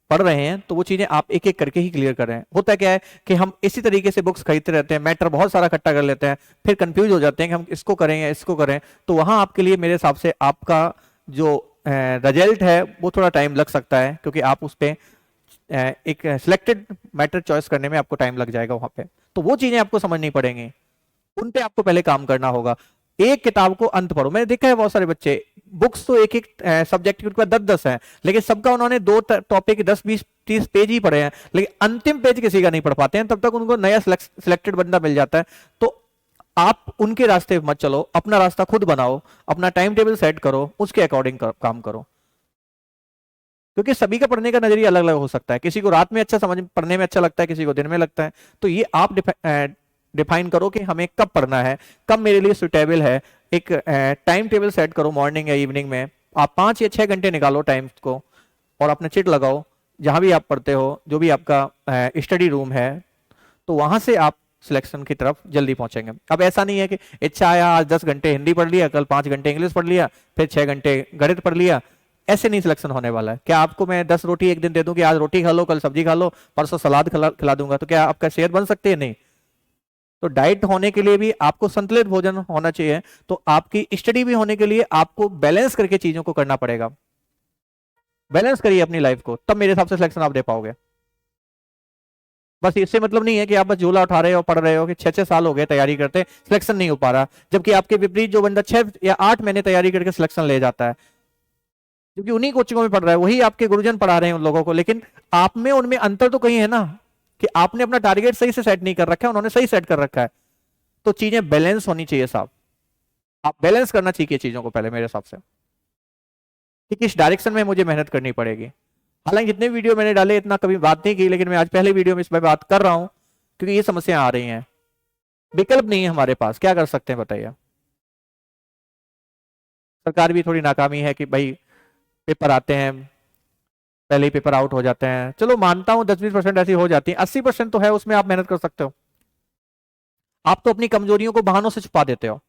पढ़ रहे हैं, तो वो चीजें आप एक एक करके ही क्लियर कर रहे हैं। होता क्या है कि हम इसी तरीके से बुक्स खरीदते रहते हैं, मैटर बहुत सारा इकट्ठा कर लेते हैं, फिर कंफ्यूज हो जाते हैं कि हम इसको करें या इसको करें। तो वहां आपके लिए मेरे हिसाब से आपका जो रिजल्ट है वो थोड़ा टाइम लग सकता है, क्योंकि आप उस पर एक सिलेक्टेड मैटर चॉइस करने में आपको टाइम लग जाएगा वहां पे। तो वो चीजें आपको समझनी पड़ेंगी, उन पे आपको पहले काम करना होगा। एक किताब को अंत पढ़ो। मैंने देखा है बहुत सारे बच्चे, बुक्स तो एक एक सब्जेक्ट के ऊपर 10-10 है, लेकिन सबका उन्होंने 2 टॉपिक 10-20-30 पेज ही पढ़े हैं, लेकिन अंतिम पेज किसी का नहीं पढ़ पाते हैं, तब तक उनको नया सिलेक्टेड बंदा मिल जाता है। तो आप उनके रास्ते मत चलो, अपना रास्ता खुद बनाओ, अपना टाइम टेबल सेट करो, उसके अकॉर्डिंग काम करो। क्योंकि सभी का पढ़ने का नजरिया अलग अलग हो सकता है, किसी को रात में अच्छा समझ पढ़ने में अच्छा लगता है, किसी को दिन में लगता है। तो ये आप डिफाइन करो कि हमें कब पढ़ना है, कब मेरे लिए सुटेबल है। एक टाइम टेबल सेट करो, मॉर्निंग या इवनिंग में आप 5 या 6 घंटे निकालो टाइम को, और अपना चिट लगाओ जहां भी आप पढ़ते हो, जो भी आपका स्टडी रूम है, तो वहां से आप सिलेक्शन की तरफ जल्दी पहुंचेंगे। अब ऐसा नहीं है कि इच्छा आया आज 10 घंटे हिंदी पढ़ लिया, कल 5 घंटे इंग्लिश पढ़ लिया, फिर 6 घंटे गणित पढ़ लिया, ऐसे नहीं सिलेक्शन होने वाला है। क्या आपको मैं 10 रोटी एक दिन दे दूं कि आज रोटी खा लो, कल सब्जी खा लो, परसों सलाद खिला दूंगा, तो क्या आपका सेहत बन सकती है? नहीं। तो डाइट होने के लिए भी आपको संतुलित भोजन होना चाहिए, तो आपकी स्टडी भी होने के लिए आपको बैलेंस करके चीजों को करना पड़ेगा। बैलेंस करिए अपनी लाइफ को, तब मेरे हिसाब से सिलेक्शन आप दे पाओगे। बस इससे मतलब नहीं है कि आप बस झोला उठा रहे हो, पढ़ रहे हो कि 6-6 साल हो गए तैयारी करते, सिलेक्शन नहीं हो पा रहा, जबकि आपके विपरीत जो बंदा 6 या 8 महीने तैयारी करके सिलेक्शन ले जाता है, क्योंकि उन्हीं कोचिंगों में पढ़ रहा है, वही आपके गुरुजन पढ़ा रहे हैं उन लोगों को। लेकिन आप में उनमें अंतर तो कहीं है ना, कि आपने अपना टारगेट सही से सेट नहीं कर रखा है, उन्होंने सही सेट कर रखा है। तो चीजें बैलेंस होनी चाहिए साहब, आप बैलेंस करना चाहिए चीजों को पहले मेरे हिसाब से, कि किस डायरेक्शन में मुझे मेहनत करनी पड़ेगी। हालांकि जितने वीडियो मैंने डाले इतना कभी बात नहीं की, लेकिन मैं आज पहले वीडियो में इस पर बात कर रहा हूं, क्योंकि ये समस्या आ रही हैं, विकल्प नहीं है हमारे पास, क्या कर सकते हैं बताइए। सरकार भी थोड़ी नाकामी है कि भाई पेपर आते हैं पहले ही पेपर आउट हो जाते हैं। चलो मानता हूं 10-20% ऐसी हो जाती है, 80% तो है उसमें आप मेहनत कर सकते हो। आप तो अपनी कमजोरियों को बहानों से छुपा देते हो।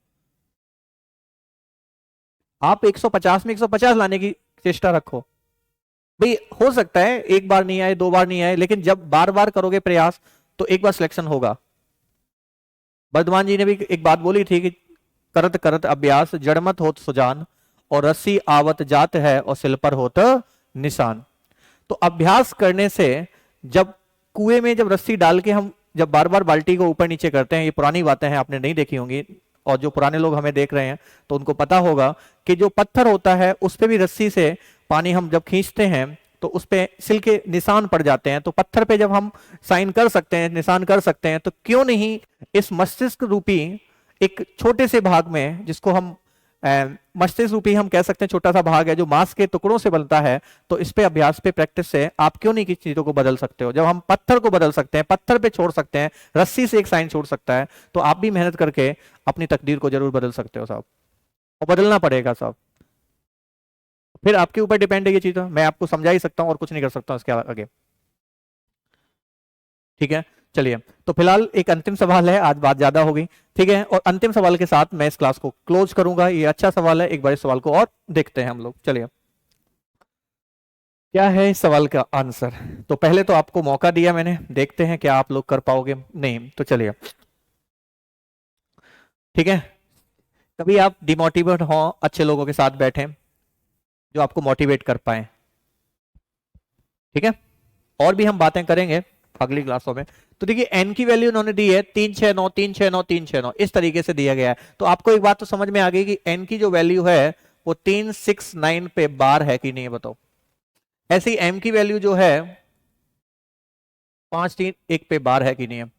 आप 150 में 150 लाने की चेष्टा रखो। भाई हो सकता है एक बार नहीं आए, 2 बार नहीं आए, लेकिन जब बार बार करोगे प्रयास तो एक बार सिलेक्शन होगा। वर्धमान जी ने भी एक बात बोली थी कि करत करत अभ्यास जड़मत होत सुजान, और रस्सी आवत जात है और सिल पर होत निशान। तो अभ्यास करने से, जब कुएं में जब रस्सी डाल के हम जब बार बार बाल्टी को ऊपर नीचे करते हैं, ये पुरानी बातें हैं आपने नहीं देखी होंगी, और जो पुराने लोग हमें देख रहे हैं तो उनको पता होगा कि जो पत्थर होता है उस पे भी रस्सी से पानी हम जब खींचते हैं तो उस पे सिल के निशान पड़ जाते हैं। तो पत्थर पे जब हम साइन कर सकते हैं, निशान कर सकते हैं, तो क्यों नहीं इस मस्तिष्क रूपी एक छोटे से भाग में, जिसको हम मस्तिष्क रूपी हम कह सकते हैं छोटा सा भाग है जो मांस के टुकड़ों से बनता है। तो इस पे अभ्यास पे प्रैक्टिस से आप क्यों नहीं किसी चीजों को बदल सकते हो। जब हम पत्थर को बदल सकते हैं, पत्थर पे छोड़ सकते हैं, रस्सी से एक साइन छोड़ सकता है, तो आप भी मेहनत करके अपनी तकदीर को जरूर बदल सकते हो साहब, और बदलना पड़ेगा साहब। फिर आपके ऊपर डिपेंड है ये चीज, मैं आपको समझा ही सकता हूँ और कुछ नहीं कर सकता हूँ इसके आगे। ठीक है, चलिए तो फिलहाल एक अंतिम सवाल है, आज बात ज्यादा हो गई। ठीक है, और अंतिम सवाल के साथ मैं इस क्लास को क्लोज करूंगा। ये अच्छा सवाल है, एक बार इस सवाल को और देखते हैं हम लोग। चलिए, क्या है इस सवाल का आंसर। तो पहले तो आपको मौका दिया मैंने, देखते हैं क्या आप लोग कर पाओगे नहीं। तो चलिए, ठीक है, कभी आप डिमोटिवेट हो, अच्छे लोगों के साथ बैठे जो आपको मोटिवेट कर पाए। ठीक है, और भी हम बातें करेंगे अगली क्लासों में। तो देखिए एन की वैल्यू उन्होंने दी है 369 369 369, इस तरीके से दिया गया है। तो आपको एक बात तो समझ में आ गई कि एन की जो वैल्यू है वो 369 पे बार है कि नहीं, बताओ। ऐसे ही एम की वैल्यू जो है 531 पे बार है कि नहीं है।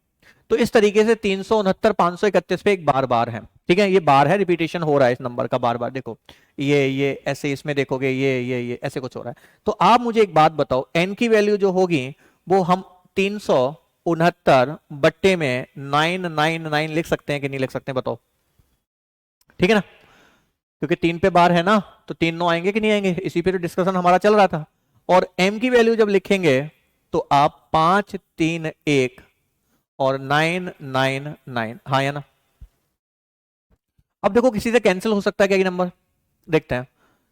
तो इस तरीके से 369 531 पे एक बार बार है। ठीक है, ये बार है, रिपीटेशन हो रहा है इस नंबर का बार बार। देखो ये ऐसे इसमें देखोगे ये ऐसे कुछ हो रहा है। तो आप मुझे एक बात बताओ, एन की वैल्यू जो होगी वो हम 369 बट्टे में 999 लिख सकते हैं कि नहीं लिख सकते हैं, बताओ। ठीक है ना, क्योंकि 3 पे बार है ना, तो 3 9 आएंगे कि नहीं आएंगे, इसी पे तो डिस्कशन हमारा चल रहा था। और m की वैल्यू जब लिखेंगे तो आप 531 और 999, हाँ या ना। अब देखो किसी से कैंसिल हो सकता है क्या ये नंबर, देखते हैं।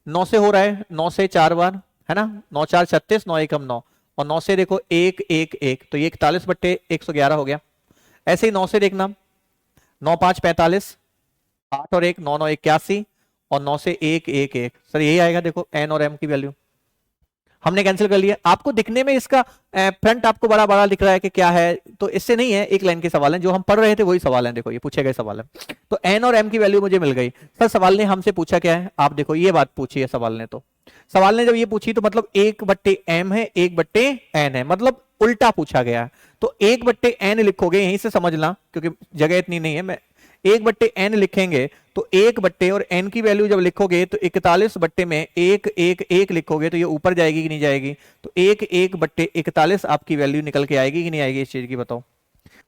9 से हो रहा है, 9 से 4 बार है ना, 9 4 36, 9 1 हम 9, और 9 से देखो 1 1 1, तो ये 41 बट्टे 111 हो गया। ऐसे ही 9 से देखना, 9 5 45, 8 और 1 9 9 81, और 9 से 1 1 1, सर यही आएगा। देखो एन और एम की वैल्यू हमने कैंसिल कर लिया। आपको दिखने में इसका फ्रंट आपको बड़ा बड़ा दिख रहा है कि क्या है, तो इससे नहीं है, एक लाइन के सवाल हैं जो हम पढ़ रहे थे वही सवाल हैं। देखो ये पूछे गए सवाल है। तो एन और एम की वैल्यू मुझे मिल गई। सर सवाल ने हमसे पूछा क्या है, आप देखो ये बात पूछी है सवाल ने। तो सवाल ने जब ये पूछी तो मतलब 1/m है, 1/n है, मतलब उल्टा पूछा गया है। तो 1/n लिखोगे, यहीं से समझना क्योंकि जगह इतनी नहीं है, मैं 1/n लिखेंगे तो 1 बट्टे और n की वैल्यू जब लिखोगे तो 41 बट्टे में 1 1 1 लिखोगे तो ये ऊपर जाएगी कि नहीं जाएगी, तो 1 1 बट्टे 41 आपकी वैल्यू निकल के आएगी कि नहीं आएगी इस चीज की, बताओ।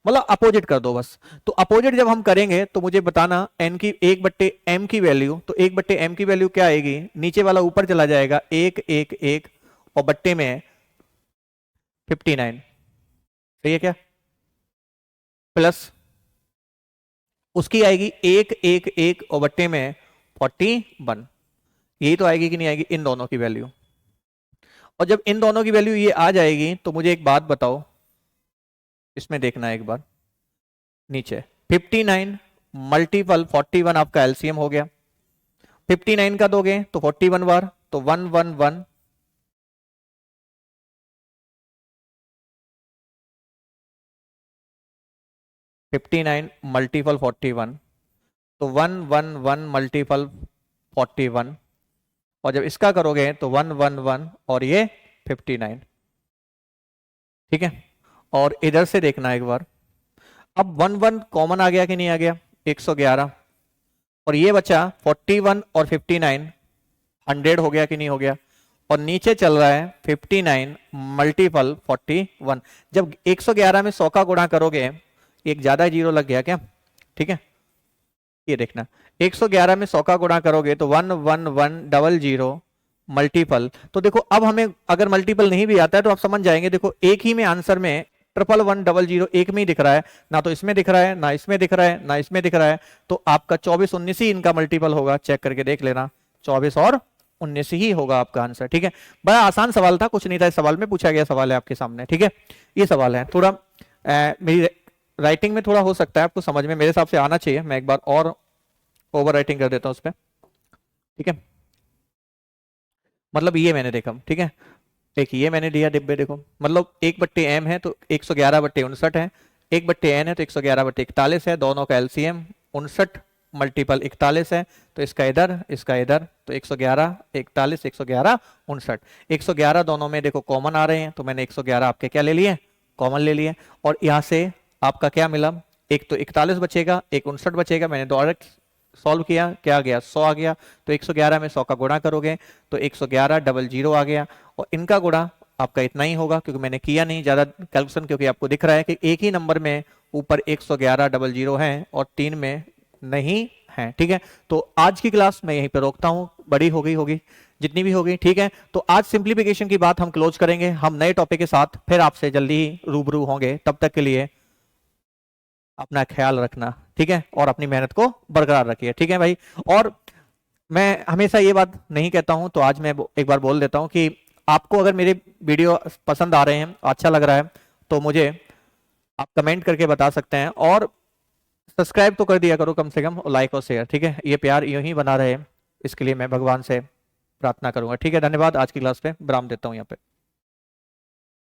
मतलब अपोजिट कर दो बस। तो अपोजिट जब हम करेंगे तो मुझे बताना n की 1/m की वैल्यू, तो 1/m की वैल्यू क्या आएगी, नीचे वाला ऊपर चला जाएगा 1 1 1 और बट्टे में 59, सही है क्या, प्लस उसकी आएगी 1 1 1 और बट्टे में 41, यही तो आएगी कि नहीं आएगी इन दोनों की वैल्यू। और जब इन दोनों की वैल्यू ये आ जाएगी तो मुझे एक बात बताओ, इसमें देखना एक बार नीचे 59 मल्टीपल 41 आपका एलसीएम हो गया। 59 का दोगे तो 41 बार, तो 111, फिफ्टी नाइन मल्टीपल 41, तो 111 मल्टीपल 41, और जब इसका करोगे तो 111 और ये 59। ठीक है, और इधर से देखना एक बार, अब 11 कॉमन आ गया कि नहीं आ गया, 111, और ये बचा 41 और 59, 100 हो गया कि नहीं हो गया, और नीचे चल रहा है 59 मल्टीपल 41। जब 111 में 100 का गुणा करोगे, एक ज्यादा जीरो लग गया क्या, ठीक है, ये देखना 111 में 100 का गुणा करोगे तो 11100 मल्टीपल। तो देखो अब हमें अगर मल्टीपल नहीं भी आता है तो आप समझ जाएंगे, देखो एक ही में आंसर में 11100 एक में ही दिख रहा है, ना तो इसमें दिख रहा है, ना इसमें दिख रहा है, ना इसमें दिख रहा है, तो आपका 24 19 ही इनका मल्टीपल होगा, चेक करके देख लेना, 24 और 19 ही होगा आपका आंसर। ठीक है, बड़ा आसान सवाल था, कुछ नहीं था इस सवाल में, पूछा गया सवाल है आपके सामने। ठीक है, ये सवाल है, थोड़ा मेरी राइटिंग में थोड़ा हो सकता है आपको समझ में, मेरे हिसाब से आना चाहिए, मैं एक बार और ओवर राइटिंग कर देता हूं उस पर। ठीक है, मतलब ये मैंने देखा, ठीक है, एक ये मैंने दिया डिब्बे, देखो मतलब 1/m है तो 111/59 है, 1/n है तो 111/41 है, दोनों का एलसीएम 59 मल्टीपल 41 है, तो इसका इधर इसका इधर, तो 111 41 111 59, 111 दोनों में देखो कॉमन आ रहे हैं, तो मैंने 111 आपके क्या ले लिए, कॉमन ले लिए, और यहां से आपका क्या मिला, एक तो 41 बचेगा, एक 59 बचेगा, मैंने डायरेक्ट सॉल्व किया, क्या आ गया 100 आ गया। तो 111 में 100 का गुणा करोगे तो 111 डबल जीरो आ गया, और इनका गुणा आपका इतना ही होगा क्योंकि मैंने किया नहीं ज्यादा कैलकुलेशन, क्योंकि आपको दिख रहा है कि एक ही नंबर में ऊपर 111 डबल जीरो है और 3 में नहीं है। ठीक है, तो आज की क्लास मैं यहीं पे रोकता हूं, बड़ी हो गई होगी जितनी भी होगी। ठीक है, तो आज सिंप्लीफिकेशन की बात हम क्लोज करेंगे, हम नए टॉपिक के साथ फिर आपसे जल्दी ही रूबरू होंगे। तब तक के लिए अपना ख्याल रखना, ठीक है, और अपनी मेहनत को बरकरार रखिए। ठीक है भाई, और मैं हमेशा ये बात नहीं कहता हूं तो आज मैं एक बार बोल देता हूं कि आपको अगर मेरे वीडियो पसंद आ रहे हैं, अच्छा लग रहा है, तो मुझे आप कमेंट करके बता सकते हैं, और सब्सक्राइब तो कर दिया करो कम से कम, लाइक और शेयर। ठीक है, ये प्यार यूं ही बना रहे, इसके लिए मैं भगवान से प्रार्थना करूंगा। ठीक है, धन्यवाद। आज की क्लास पे विराम देता हूं यहाँ पे।